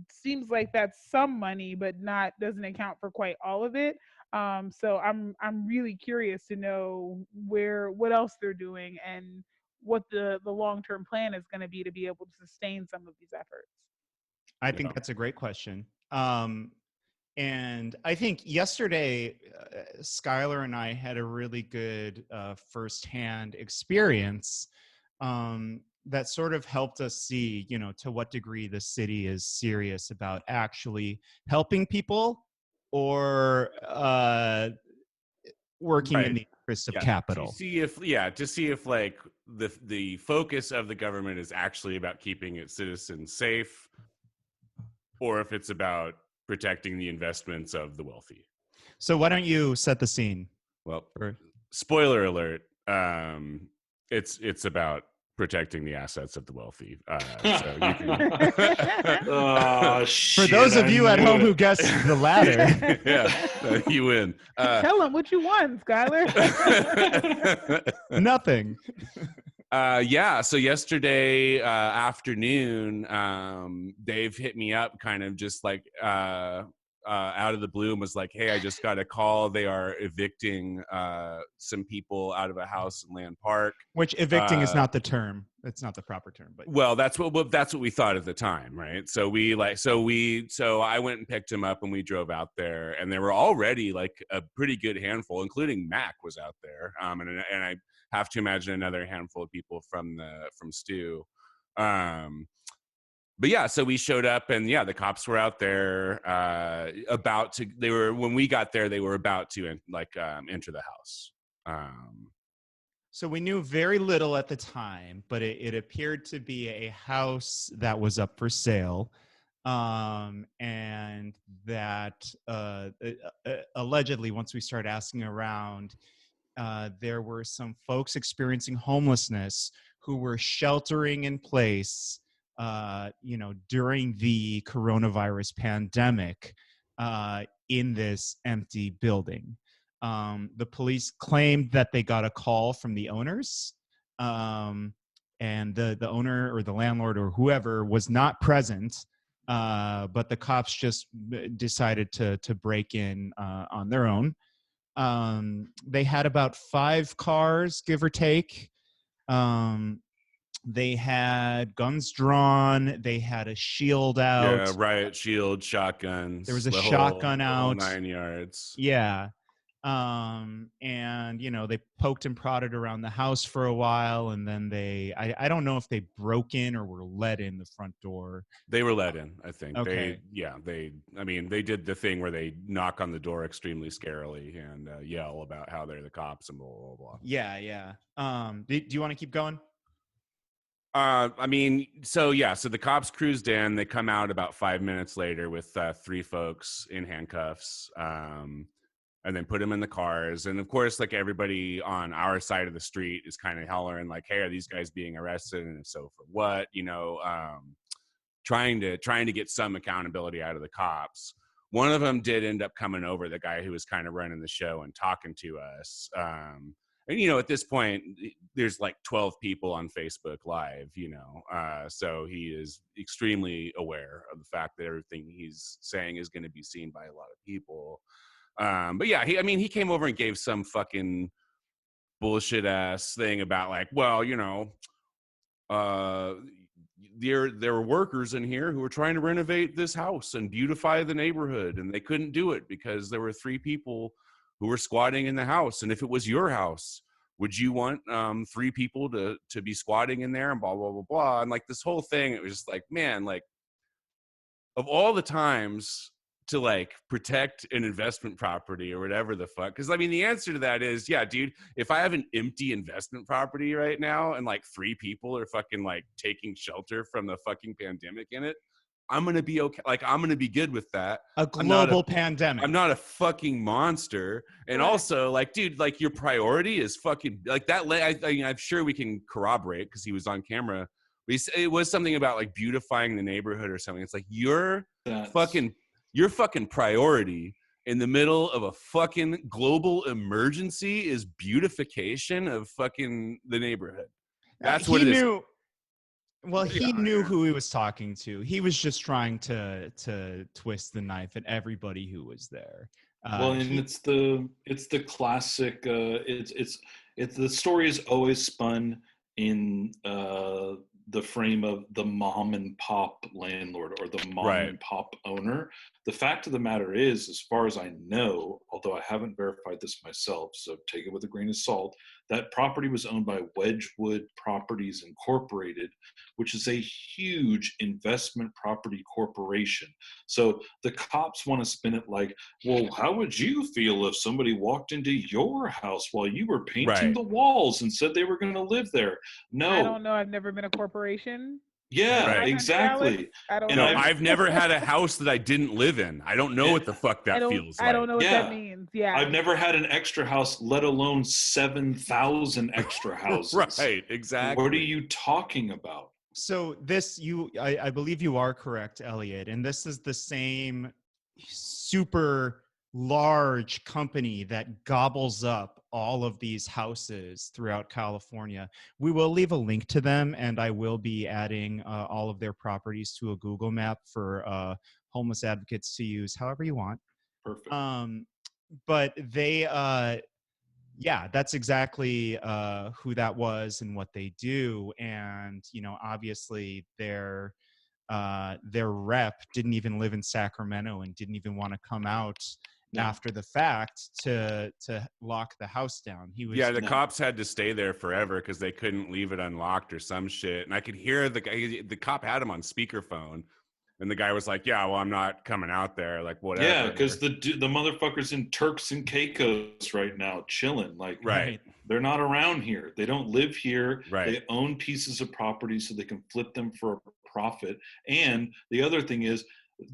seems like that's some money, but doesn't account for quite all of it. So I'm really curious to know what else they're doing and what the long-term plan is going to be able to sustain some of these efforts. I think that's a great question. And I think yesterday, Skylar and I had a really good firsthand experience that sort of helped us see, to what degree the city is serious about actually helping people or working in Right. the interest of Yeah. capital. To see if like the focus of the government is actually about keeping its citizens safe, or if it's about protecting the investments of the wealthy. So why don't you set the scene? Well, For... spoiler alert. It's about protecting the assets of the wealthy. So you can. Oh, For those of you at home who guessed the latter, you win. Tell them what you want, Skylar. Nothing. So yesterday afternoon, Dave hit me up kind of just like out of the blue and was like, hey, I just got a call. They are evicting some people out of a house in Land Park. Which evicting is not the term. It's not the proper term. But well, that's what we thought at the time, right? So I went and picked him up and we drove out there, and there were already like a pretty good handful, including Mac was out there, and I have to imagine another handful of people from Stu. But yeah, so we showed up, and yeah, the cops were out there when we got there, they were about to enter the house. So we knew very little at the time, but it appeared to be a house that was up for sale, and that allegedly, once we started asking around, there were some folks experiencing homelessness who were sheltering in place, during the coronavirus pandemic, in this empty building. The police claimed that they got a call from the owners, and the owner or the landlord or whoever was not present, but the cops just decided to break in on their own. They had about 5 cars, give or take. They had guns drawn. They had a shield out. Yeah, riot shield, shotguns. There was a shotgun the out. 9 yards. Yeah. And they poked and prodded around the house for a while, and then I don't know if they broke in or were let in the front door. They were let in, I think. Okay. They did the thing where they knock on the door extremely scarily and yell about how they're the cops and blah blah blah. Yeah. Do you want to keep going? So the cops cruised in. They come out about 5 minutes later with 3 folks in handcuffs, and then put them in the cars. And of course, like everybody on our side of the street is kind of hollering like, hey, are these guys being arrested? And if so, for what? Trying to get some accountability out of the cops. One of them did end up coming over, the guy who was kind of running the show and talking to us. And, at this point, there's like 12 people on Facebook Live, so he is extremely aware of the fact that everything he's saying is going to be seen by a lot of people. But yeah, he came over and gave some fucking bullshit ass thing about like, well, there were workers in here who were trying to renovate this house and beautify the neighborhood, and they couldn't do it because there were 3 people who were squatting in the house. And if it was your house, would you want 3 people to be squatting in there and blah, blah, blah, blah. And like this whole thing, it was just like, man, like of all the times to like protect an investment property or whatever the fuck. Cause the answer to that is, yeah, dude, if I have an empty investment property right now and like 3 people are fucking like taking shelter from the fucking pandemic in it, I'm going to be okay. Like, I'm going to be good with that. A global pandemic. I'm not a fucking monster. And also, like, dude, like your priority is fucking like that. I'm sure we can corroborate because he was on camera. It was something about like beautifying the neighborhood or something. It's like your fucking priority in the middle of a fucking global emergency is beautification of fucking the neighborhood. That's what it is. Well, he knew who he was talking to. He was just trying to twist the knife at everybody who was there. It's the classic. It's the story is always spun in the frame of the mom and pop landlord or the mom Right. and pop owner. The fact of the matter is, as far as I know, although I haven't verified this myself, so take it with a grain of salt, that property was owned by Wedgwood Properties Incorporated, which is a huge investment property corporation. So the cops want to spin it like, well, how would you feel if somebody walked into your house while you were painting Right. the walls and said they were going to live there? No. I don't know. I've never been a corporation. Yeah, Right. exactly. I don't And know. I've never had a house that I didn't live in. I don't know what the fuck that feels like. I don't know what Yeah. that means. Yeah. I've never had an extra house, let alone 7,000 extra houses. Right, exactly. What are you talking about? So this, I believe you are correct, Elliot. And this is the same super large company that gobbles up all of these houses throughout California. We will leave a link to them, and I will be adding all of their properties to a Google map for homeless advocates to use however you want. Perfect. But they, yeah, that's exactly who that was and what they do. And, you know, obviously their rep didn't even live in Sacramento and didn't even want to come out after the fact to lock the house down. He was the cops had to stay there forever because they couldn't leave it unlocked or some shit. And I could hear the cop had him on speakerphone, and the guy was like, "Yeah, well, I'm not coming out there, like whatever." Yeah, because the motherfuckers in Turks and Caicos right now chilling, like Right. they're not around here. They don't live here. Right. They own pieces of property so they can flip them for a profit. And the other thing is,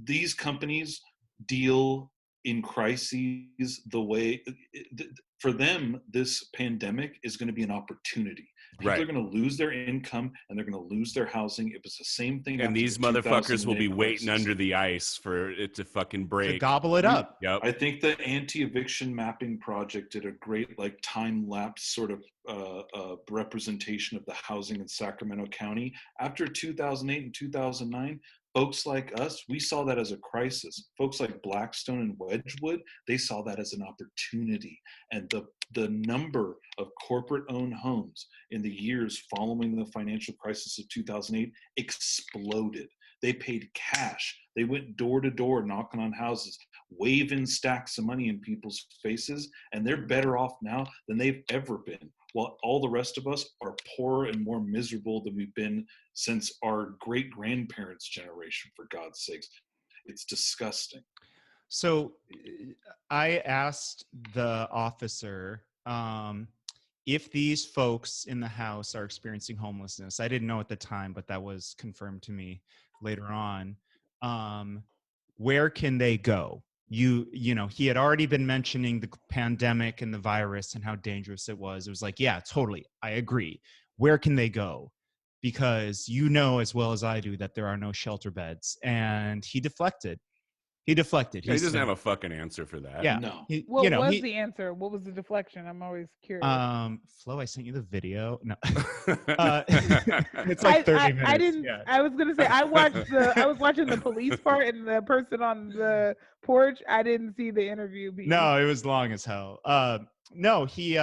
these companies deal in crises the way for them this pandemic is going to be an opportunity. People Right. are going to lose their income and they're going to lose their housing. It was the same thing. And after these the motherfuckers will be 2008 waiting crisis. under the ice for it to fucking break. to gobble it up. Yep. I think the anti-eviction mapping project did a great like time-lapse sort of representation of the housing in Sacramento County. After 2008 and 2009, folks like us, we saw that as a crisis. Folks like Blackstone and Wedgwood, they saw that as an opportunity. And the number of corporate-owned homes in the years following the financial crisis of 2008 exploded. They paid cash. They went door to door knocking on houses, waving stacks of money in people's faces, and they're better off now than they've ever been. While all the rest of us are poorer and more miserable than we've been since our great-grandparents' generation, for God's sakes. It's disgusting. So I asked the officer if these folks in the house are experiencing homelessness. I didn't know at the time, but that was confirmed to me later on. Where can they go? You know, he had already been mentioning the pandemic and the virus and how dangerous it was. It was like, yeah, totally. I agree. Where can they go? Because you know as well as I do that there are no shelter beds. And he deflected. He doesn't have a fucking answer for that. Yeah. No. What was the answer? What was the deflection? I'm always curious. Flo, I sent you the video. No, it's like 30 minutes. I didn't. Yeah. I was gonna say I was watching the police part and the person on the porch. I didn't see the interview. No, it was long as hell. No, he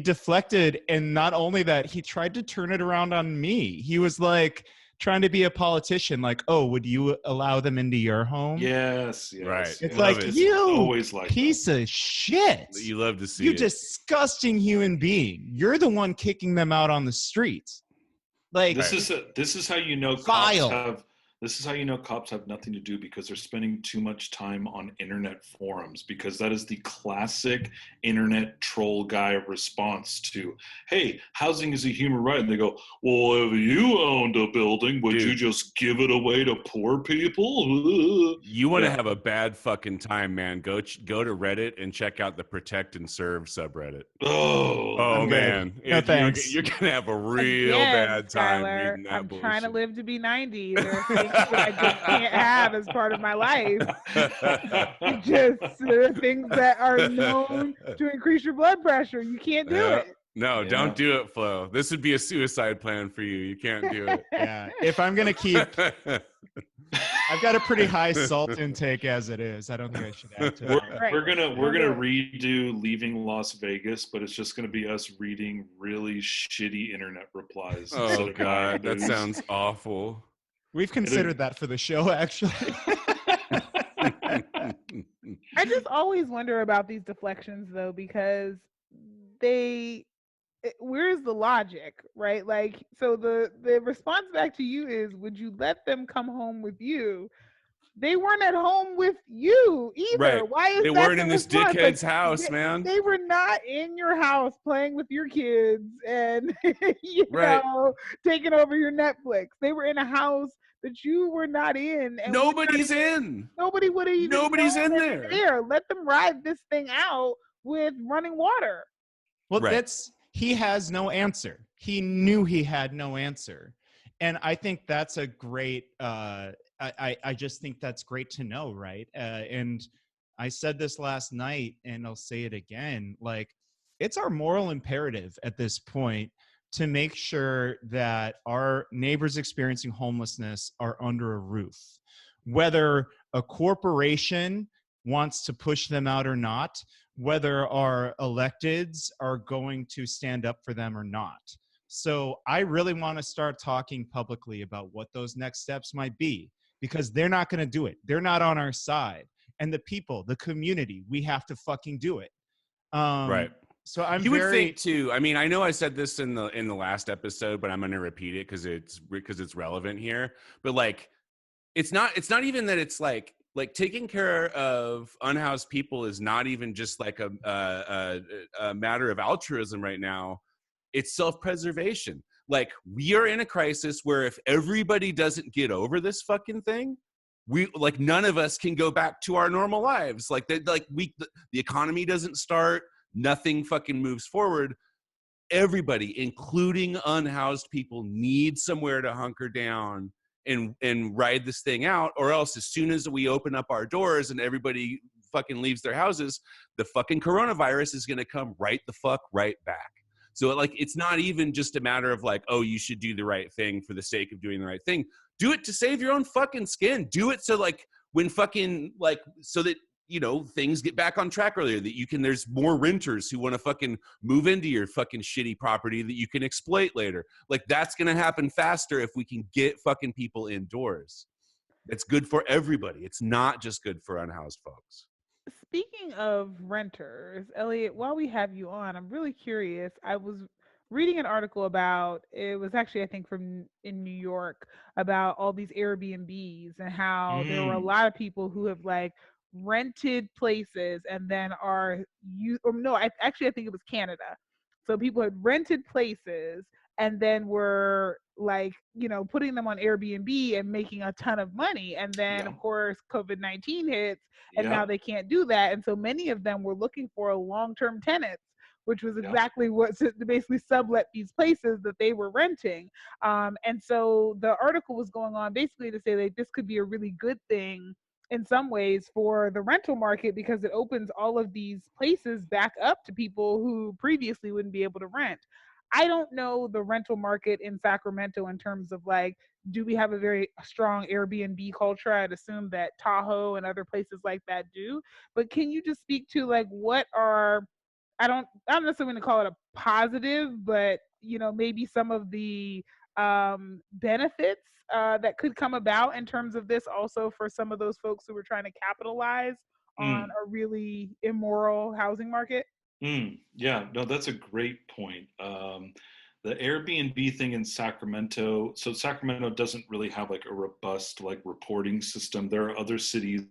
deflected, and not only that, he tried to turn it around on me. He was like trying to be a politician, like, oh, would you allow them into your home? Yes. Right. It's Love like, it. you always like piece of shit. You love to see You it. disgusting human being. You're the one kicking them out on the street. Like, This is how you know Vile. This is how you know cops have nothing to do, because they're spending too much time on internet forums, because that is the classic internet troll guy response to, hey, housing is a human right. And they go, well, if you owned a building, would you just give it away to poor people? You want to have a bad fucking time, man. Go to Reddit and check out the Protect and Serve subreddit. Oh, I'm good. Man. No, thanks. You're going to have a real Again, bad time Skylar, reading that I'm bullshit. trying to live to be 90. There are things that I just can't have as part of my life. There are things that are known to increase your blood pressure. You can't do it. No, Yeah. don't do it, Flo. This would be a suicide plan for you. You can't do it. yeah, if I'm gonna keep I've got a pretty high salt intake as it is. I don't think I should add to that. Right. We're gonna Don't do it. redo Leaving Las Vegas, but it's just gonna be us reading really shitty internet replies. instead Oh of buying God, that booze. sounds awful. We've considered that for the show, actually. I just always wonder about these deflections though, because where's the logic, right? Like, so the response back to you is, would you let them come home with you? They weren't at home with you either. Right. Why is They that weren't the in this response? dickhead's house, man. They were not in your house playing with your kids and Right. taking over your Netflix. They were in a house that you were not in, and Nobody's in. nobody would have even Nobody's known in they were there. Let them ride this thing out with running water. Well, Right. he has no answer. He knew he had no answer. And I think that's a great, I just think that's great to know, right? And I said this last night, and I'll say it again, like, it's our moral imperative at this point to make sure that our neighbors experiencing homelessness are under a roof. Whether a corporation wants to push them out or not, whether our electeds are going to stand up for them or not. So I really want to start talking publicly about what those next steps might be, because they're not going to do it. They're not on our side. And the people, the community, we have to fucking do it. Right. So I'm You would think too. I mean, I know I said this in the last episode, but I'm going to repeat it because it's relevant here. But like, it's not even that it's like taking care of unhoused people is not even just like a matter of altruism right now. It's self-preservation. Like, we are in a crisis where if everybody doesn't get over this fucking thing, none of us can go back to our normal lives. Like that, the economy doesn't start, nothing fucking moves forward. Everybody, including unhoused people, need somewhere to hunker down and ride this thing out, or else as soon as we open up our doors and everybody fucking leaves their houses, the fucking coronavirus is going to come right the fuck right back. So like, it's not even just a matter of like, oh, you should do the right thing for the sake of doing the right thing. Do it to save your own fucking skin. Do it so like when fucking like, so that, you know, things get back on track earlier, that there's more renters who want to fucking move into your fucking shitty property that you can exploit later. Like, that's going to happen faster if we can get fucking people indoors. That's good for everybody. It's not just good for unhoused folks. Speaking of renters, Elliot, while we have you on, I'm really curious. I was reading an article about, it was actually, I think, from in New York, about all these Airbnbs and how there were a lot of people who have like rented places and then I think it was Canada. So people had rented places and then were like, putting them on Airbnb and making a ton of money. And then, of course, COVID-19 hits, and now they can't do that. And so many of them were looking for a long-term tenants, which was exactly what, to basically sublet these places that they were renting. And so the article was going on basically to say that this could be a really good thing in some ways for the rental market, because it opens all of these places back up to people who previously wouldn't be able to rent. I don't know the rental market in Sacramento in terms of like, do we have a very strong Airbnb culture? I'd assume that Tahoe and other places like that do. But can you just speak to like, what are, I'm not necessarily going to call it a positive, but maybe some of the benefits that could come about in terms of this, also for some of those folks who were trying to capitalize on a really immoral housing market? Yeah, no, that's a great point. The Airbnb thing in Sacramento, so Sacramento doesn't really have like a robust like reporting system. There are other cities.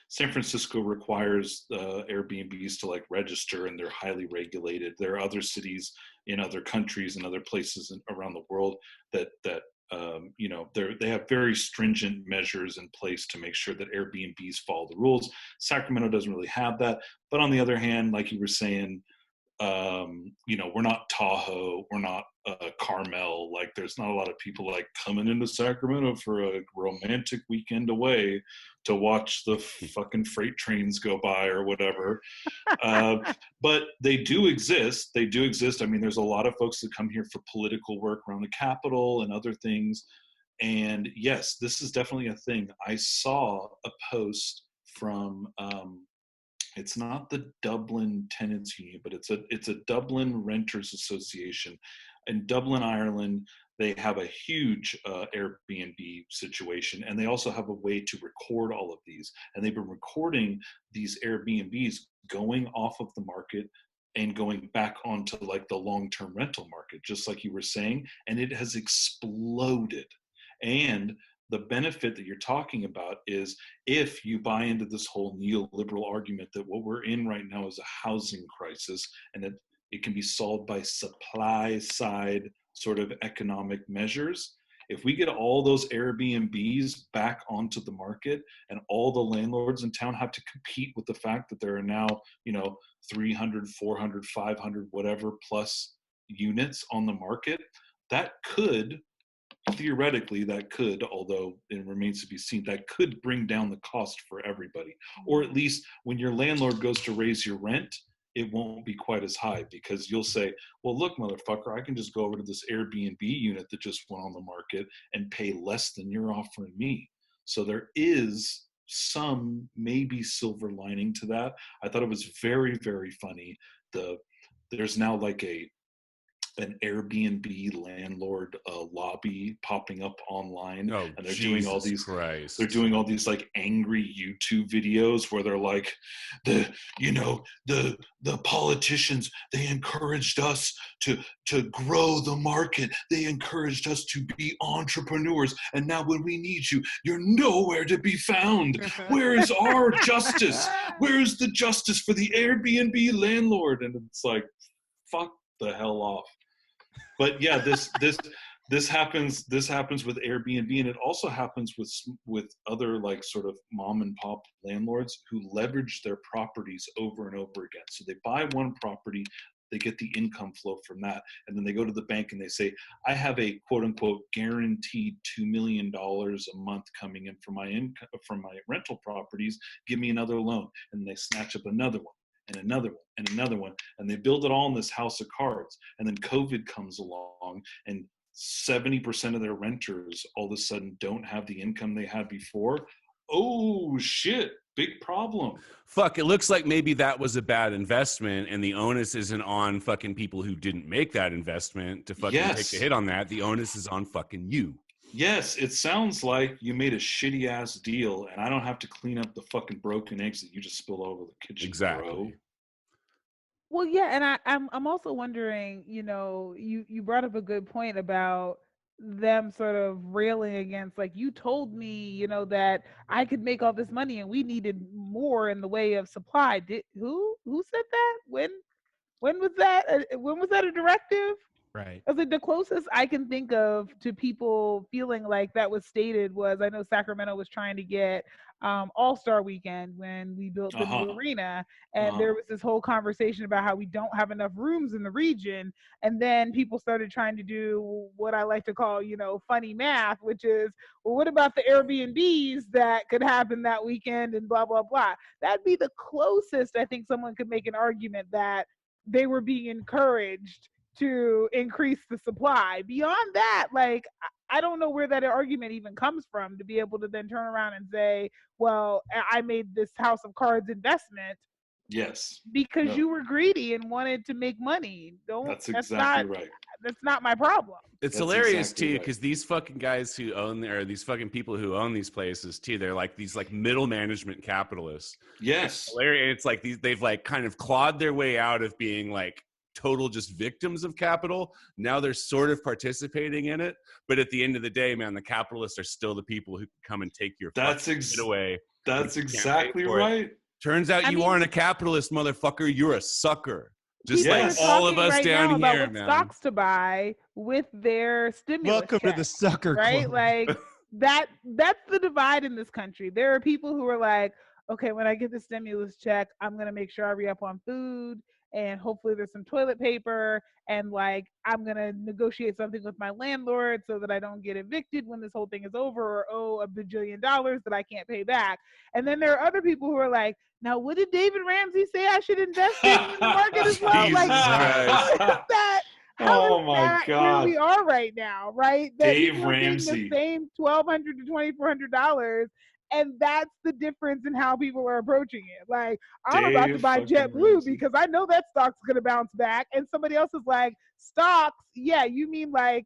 San Francisco requires Airbnbs to like register, and they're highly regulated. There are other cities in other countries and other places around the world that they have very stringent measures in place to make sure that Airbnbs follow the rules. Sacramento doesn't really have that. But on the other hand, like you were saying, we're not Tahoe, we're not Carmel. Like, there's not a lot of people like coming into Sacramento for a romantic weekend away to watch the fucking freight trains go by or whatever. But they do exist. They do exist. I mean, there's a lot of folks that come here for political work around the Capitol and other things. And yes, this is definitely a thing. I saw a post from it's not the Dublin Tenants Union, but it's a Dublin Renters Association. In Dublin, Ireland, they have a huge Airbnb situation, and they also have a way to record all of these. And they've been recording these Airbnbs going off of the market and going back onto like the long-term rental market, just like you were saying, and it has exploded. And the benefit that you're talking about is if you buy into this whole neoliberal argument that what we're in right now is a housing crisis and that it can be solved by supply side sort of economic measures. If we get all those Airbnbs back onto the market and all the landlords in town have to compete with the fact that there are now, 300, 400, 500, whatever plus units on the market, that could, theoretically, although it remains to be seen, that could bring down the cost for everybody. Or at least when your landlord goes to raise your rent, it won't be quite as high because you'll say, well, look, motherfucker, I can just go over to this Airbnb unit that just went on the market and pay less than you're offering me. So there is some maybe silver lining to that. I thought it was very, very funny. There's now like an Airbnb landlord lobby popping up online, Oh, and they're Jesus doing all these. Christ. They're doing all these like angry YouTube videos where they're like, the politicians, they encouraged us to grow the market. They encouraged us to be entrepreneurs, and now when we need you, you're nowhere to be found. Where is our justice? Where is the justice for the Airbnb landlord? And it's like, fuck the hell off. But yeah, this happens with Airbnb, and it also happens with other like sort of mom and pop landlords who leverage their properties over and over again. So they buy one property, they get the income flow from that, and then they go to the bank and they say, I have a quote unquote guaranteed $2 million a month coming in from my rental properties. Give me another loan, and they snatch up another one. And another one, and another one, and they build it all in this house of cards. And then COVID comes along, and 70% of their renters all of a sudden don't have the income they had before. Oh shit, big problem. Fuck, it looks like maybe that was a bad investment, and the onus isn't on fucking people who didn't make that investment to fucking take the hit on that. The onus is on fucking you. Yes, it sounds like you made a shitty ass deal, and I don't have to clean up the fucking broken eggs that you just spilled all over the kitchen. Exactly. Bro. Well, yeah, and I'm also wondering, you brought up a good point about them sort of railing against, like, you told me, that I could make all this money and we needed more in the way of supply. Who said that? When was that? When was that a directive? Right. I was like, the closest I can think of to people feeling like that was stated was, I know Sacramento was trying to get All-Star Weekend when we built the new arena, and there was this whole conversation about how we don't have enough rooms in the region, and then people started trying to do what I like to call, funny math, which is, well, what about the Airbnbs that could happen that weekend and blah, blah, blah. That'd be the closest I think someone could make an argument that they were being encouraged to increase the supply. Beyond that, like, I don't know where that argument even comes from to be able to then turn around and say, well, I made this house of cards investment. Yes. Because you were greedy and wanted to make money. That's exactly right. That's not my problem. It's That's hilarious exactly too, right. because these fucking guys who own, or these fucking people who own these places too, they're like these like middle management capitalists. Yes. It's hilarious. It's like they've like kind of clawed their way out of being like total just victims of capital. Now they're sort of participating in it, but at the end of the day, man, the capitalists are still the people who come and take your fucking shit away. That's exactly right. Turns out you aren't a capitalist, motherfucker. You're a sucker. Just People like are all of talking us right down now about here, what man. stocks to buy with their stimulus Welcome to the checks, sucker right? club. Like that's the divide in this country. There are people who are like, okay, when I get the stimulus check, I'm gonna make sure I re-up on food, and hopefully there's some toilet paper, and like I'm gonna negotiate something with my landlord so that I don't get evicted when this whole thing is over, or owe $1 bajillion that I can't pay back. And then there are other people who are like, now what did David Ramsey say I should invest in the market as well? Like Jesus Christ. How is Oh my that where we God. are right now, right? That Dave people are getting Ramsey. the same $1,200 to $2,400, and that's the difference in how people are approaching it. Like, I'm about to Dave buy fucking JetBlue Ramsey. because I know that stock's gonna bounce back, and somebody else is like, stocks? Yeah, you mean like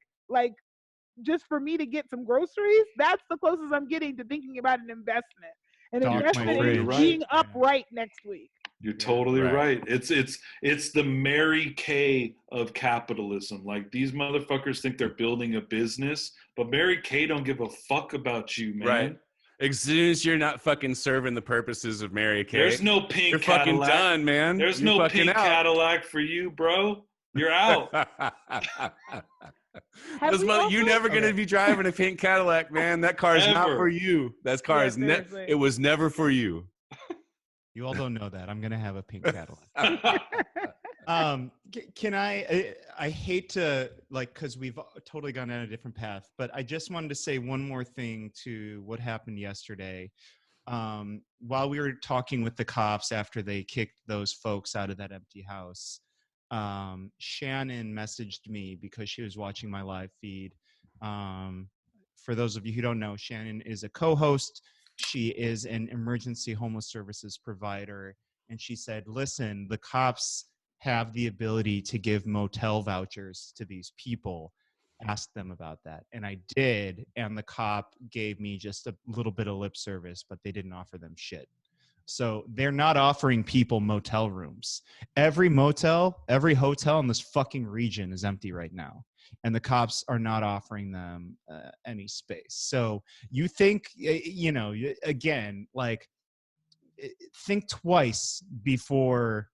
just for me to get some groceries? That's the closest I'm getting to thinking about an investment. An Stock my investment totally is fridge. right. being upright next week. You're totally Right. right. It's the Mary Kay of capitalism. Like, these motherfuckers think they're building a business, but Mary Kay don't give a fuck about you, man. Right. As soon as you're not fucking serving the purposes of Mary Kay, There's no pink you're fucking Cadillac. done, man. There's You're no fucking pink out. Cadillac for you, bro. You're out. You're never gonna be driving a pink Cadillac, man. That car is not Ever. for you. That car Yeah, is seriously. it was never for you. You all don't know that. I'm gonna have a pink Cadillac. Can I hate to, like, because we've totally gone down a different path, but I just wanted to say one more thing to what happened yesterday. While we were talking with the cops after they kicked those folks out of that empty house, Shannon messaged me because she was watching my live feed. For those of you who don't know, Shannon is a co-host. She is an emergency homeless services provider. And she said, listen, the cops have the ability to give motel vouchers to these people. Ask them about that. And I did. And the cop gave me just a little bit of lip service, but they didn't offer them shit. So they're not offering people motel rooms. Every motel, every hotel in this fucking region is empty right now. And the cops are not offering them any space. So you think, again, like, think twice before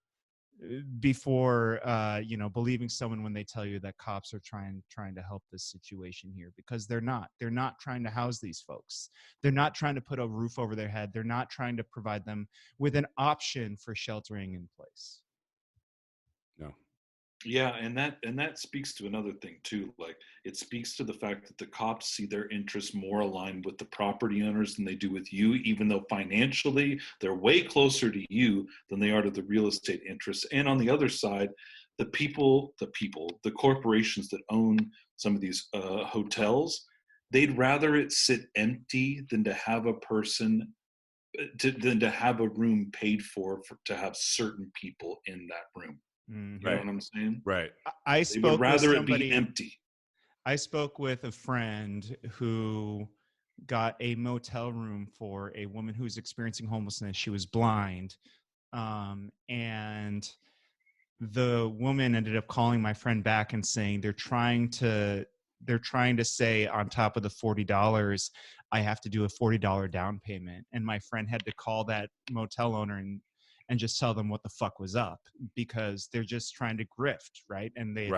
believing someone when they tell you that cops are trying to help this situation here, because they're not trying to house these folks. They're not trying to put a roof over their head. They're not trying to provide them with an option for sheltering in place. No. Yeah, and that speaks to another thing too. Like, it speaks to the fact that the cops see their interests more aligned with the property owners than they do with you, even though financially they're way closer to you than they are to the real estate interests. And on the other side, the corporations that own some of these hotels, they'd rather it sit empty than to have a person than to have a room paid for to have certain people in that room. Mm-hmm. You know what I'm saying? Right. I They would spoke rather with it be somebody. empty. I spoke with a friend who got a motel room for a woman who was experiencing homelessness. She was blind. And the woman ended up calling my friend back and saying they're trying to say on top of the $40, I have to do a $40 down payment. And my friend had to call that motel owner and just tell them what the fuck was up, because they're just trying to grift, right? And they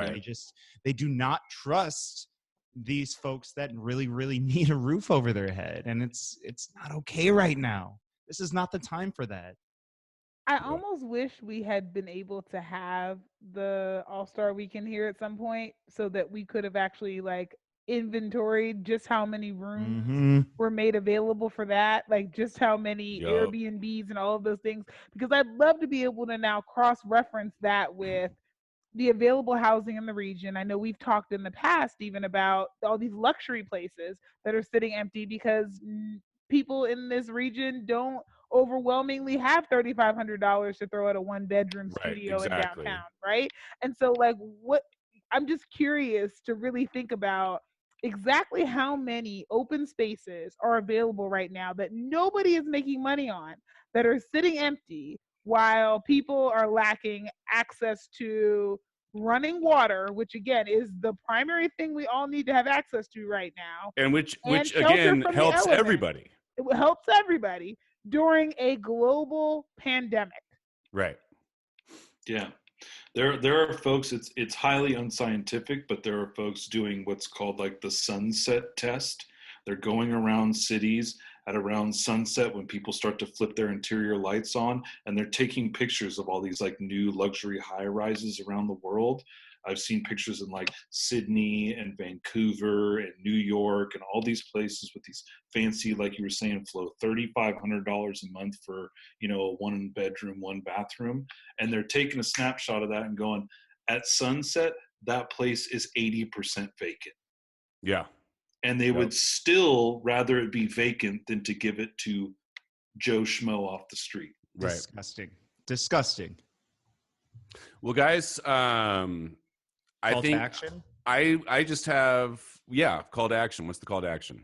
do not trust these folks that really, really need a roof over their head. And it's not okay right now. This is not the time for that. I almost wish we had been able to have the All-Star Weekend here at some point, so that we could have actually like inventoried just how many rooms were made available for that, like just how many Airbnbs and all of those things, because I'd love to be able to now cross-reference that with the available housing in the region. I know we've talked in the past even about all these luxury places that are sitting empty because people in this region don't overwhelmingly have $3,500 to throw at a one-bedroom studio in downtown, right? And so, like, what I'm just curious to really think about exactly how many open spaces are available right now that nobody is making money on, that are sitting empty, while people are lacking access to running water, which again is the primary thing we all need to have access to right now, and which shelter again from the helps elements. everybody. It helps everybody during a global pandemic. Right. Yeah. There are folks, it's highly unscientific, but there are folks doing what's called like the sunset test. They're going around cities at around sunset when people start to flip their interior lights on, and they're taking pictures of all these like new luxury high rises around the world. I've seen pictures in like Sydney and Vancouver and New York and all these places with these fancy, like you were saying, Flo, $3,500 a month for, a 1-bedroom, 1-bathroom. And they're taking a snapshot of that and going, at sunset, that place is 80% vacant. Yeah. And they would still rather it be vacant than to give it to Joe Schmo off the street. Right. Disgusting. Well, guys, I Call to think action? I just have, call to action. What's the call to action?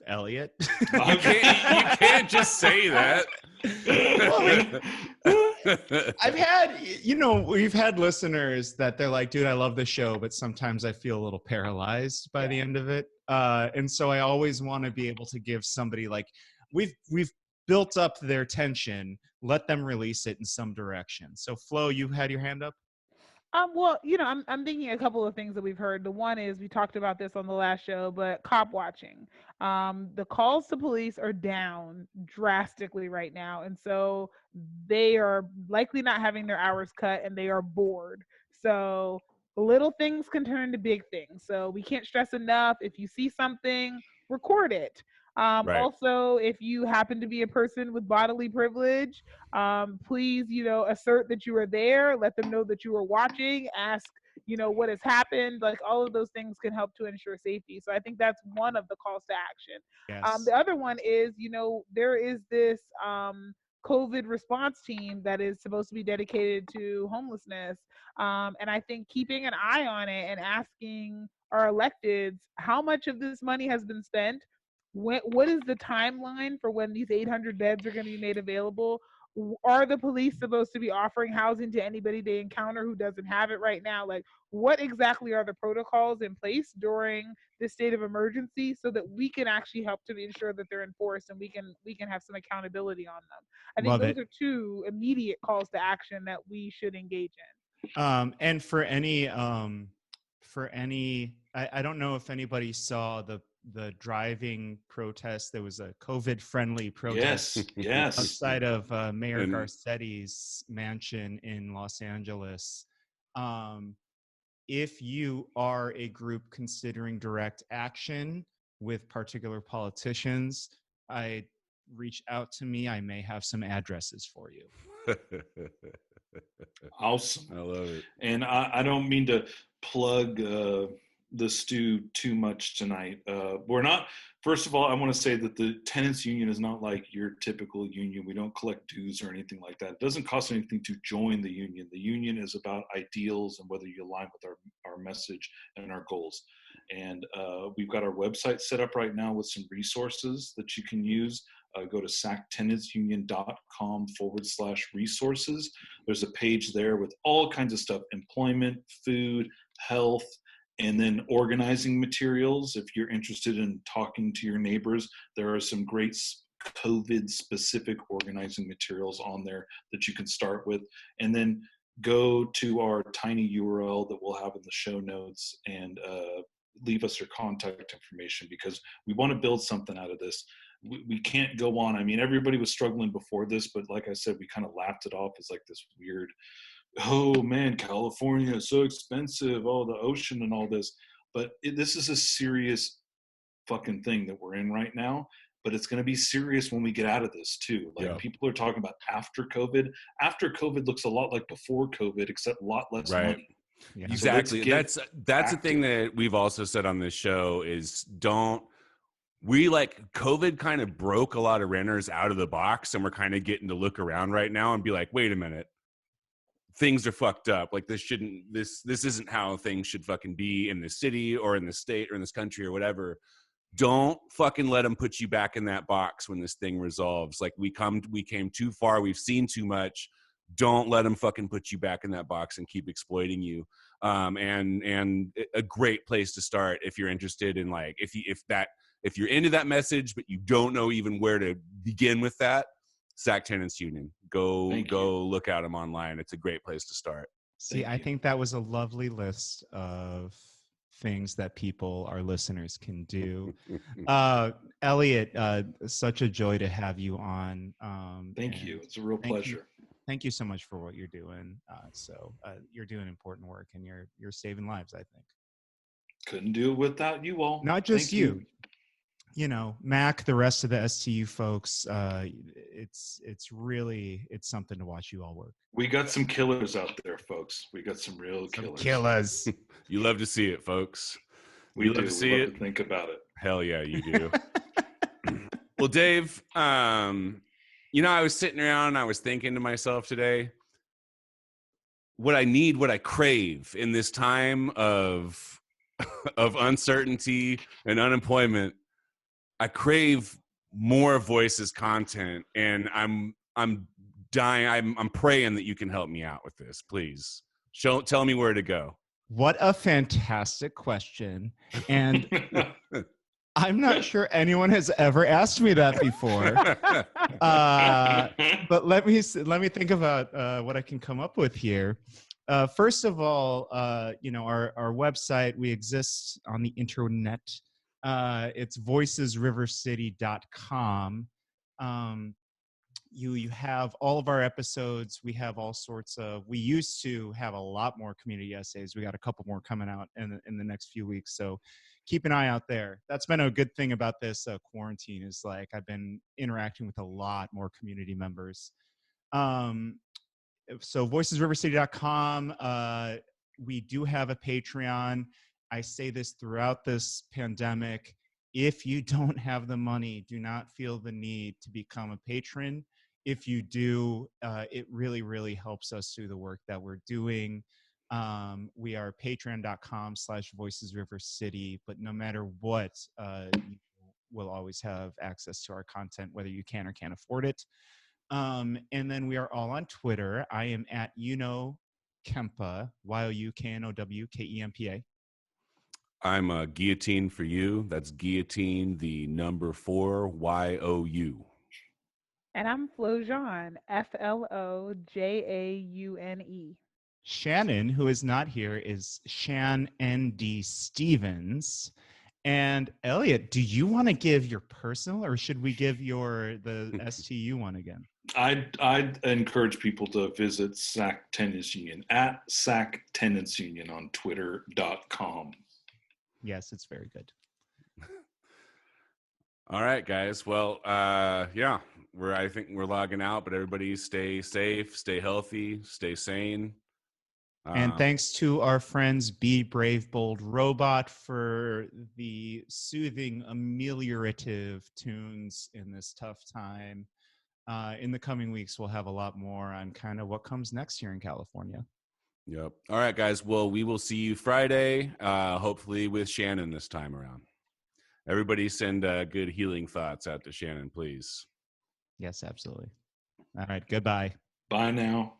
Elliot. You can't just say that. I've had, we've had listeners that they're like, dude, I love the show, but sometimes I feel a little paralyzed by the end of it. And so I always want to be able to give somebody like, we've built up their tension, let them release it in some direction. So Flo, you had your hand up? Well, I'm thinking a couple of things that we've heard. The one is we talked about this on the last show, but cop watching. The calls to police are down drastically right now, and so they are likely not having their hours cut, and they are bored. So little things can turn into big things. So we can't stress enough. If you see something, record it. Right. Also, if you happen to be a person with bodily privilege, please, assert that you are there. Let them know that you are watching. Ask, what has happened. Like all of those things can help to ensure safety. So I think that's one of the calls to action. Yes. The other one is, there is this COVID response team that is supposed to be dedicated to homelessness. And I think keeping an eye on it and asking our electeds how much of this money has been spent. What is the timeline for when these 800 beds are going to be made available? Are the police supposed to be offering housing to anybody they encounter who doesn't have it right now? Like, what exactly are the protocols in place during this state of emergency so that we can actually help to ensure that they're enforced and we can have some accountability on them? I think those are two immediate calls to action that we should engage in. And for any, I don't know if anybody saw the driving protest. There was a COVID-friendly protest Yes. outside of Mayor Garcetti's mansion in Los Angeles. If you are a group considering direct action with particular politicians, reach out to me. I may have some addresses for you. Awesome. I love it. And I don't mean to plug the stew too much tonight. We're not, first of all, I want to say that the tenants union is not like your typical union. We don't collect dues or anything like that. It doesn't cost anything to join the union. The union is about ideals and whether you align with our message and our goals. And we've got our website set up right now with some resources that you can use. Go to sactenantsunion.com/resources. There's a page there with all kinds of stuff: employment, food, health, and then organizing materials. If you're interested in talking to your neighbors, there are some great COVID-specific organizing materials on there that you can start with. And then go to our tiny URL that we'll have in the show notes and leave us your contact information, because we want to build something out of this. We can't go on. I mean, everybody was struggling before this, but like I said, we kind of laughed it off as like this weird, oh man, California is so expensive, oh, the ocean and all this. But this is a serious fucking thing that we're in right now. But it's going to be serious when we get out of this too. Like people are talking about after COVID. After COVID looks a lot like before COVID, except a lot less money. Yeah. Exactly. So that's the thing that we've also said on this show is COVID kind of broke a lot of renters out of the box, and we're kind of getting to look around right now and be like, wait a minute, things are fucked up. Like this isn't how things should fucking be in this city or in this state or in this country or whatever. Don't fucking let them put you back in that box when this thing resolves. Like we came too far. We've seen too much. Don't let them fucking put you back in that box and keep exploiting you. And a great place to start if you're interested in like, if you're into that message, but you don't know even where to begin with that, Sac Tenants Union. Go look at them online. It's a great place to start. See, I think that was a lovely list of things that our listeners can do. Elliot, such a joy to have you on. Thank you. It's a real pleasure. Thank you so much for what you're doing. You're doing important work, and you're saving lives, I think. Couldn't do it without you all. Not just you. Mac, the rest of the STU folks, it's something to watch you all work. We got some killers out there, folks. We got some real killers. Killers. You love to see it, folks. We love do. to see we love it. to think about it. Hell yeah, you do. Well, Dave, I was sitting around and I was thinking to myself today, what I need, what I crave in this time of uncertainty and unemployment, I crave more Voices content, and I'm dying. I'm praying that you can help me out with this. Please tell me where to go. What a fantastic question. And I'm not sure anyone has ever asked me that before. But let me think about what I can come up with here. First of all, our website, we exist on the internet. It's voicesrivercity.com. You have all of our episodes. We have all sorts of, we used to have a lot more community essays. We got a couple more coming out in the next few weeks. So keep an eye out there. That's been a good thing about this quarantine, is like I've been interacting with a lot more community members. So voicesrivercity.com. We do have a Patreon. I say this throughout this pandemic. If you don't have the money, do not feel the need to become a patron. If you do, it really, really helps us do the work that we're doing. We are patreon.com/voicesrivercity, but no matter what, you will always have access to our content, whether you can or can't afford it. And then we are all on Twitter. I am at Kempa, YOUKNOWKEMPA. I'm Guillotine for you. That's Guillotine, the number 4, YOU. And I'm Flojaune, FLOJAUNE. Shannon, who is not here, is Shan N.D. Stevens. And Elliot, do you want to give your personal, or should we give the STU one again? I'd encourage people to visit Sac Tenants Union at Sac Tenants Union on Twitter.com. Yes, it's very good. All right, guys. Well, I think we're logging out, but everybody stay safe, stay healthy, stay sane. And thanks to our friends Be Brave Bold Robot for the soothing, ameliorative tunes in this tough time. In the coming weeks, we'll have a lot more on kind of what comes next here in California. Yep. All right, guys. Well, we will see you Friday, hopefully with Shannon this time around. Everybody send good healing thoughts out to Shannon, please. Yes, absolutely. All right. Goodbye. Bye now.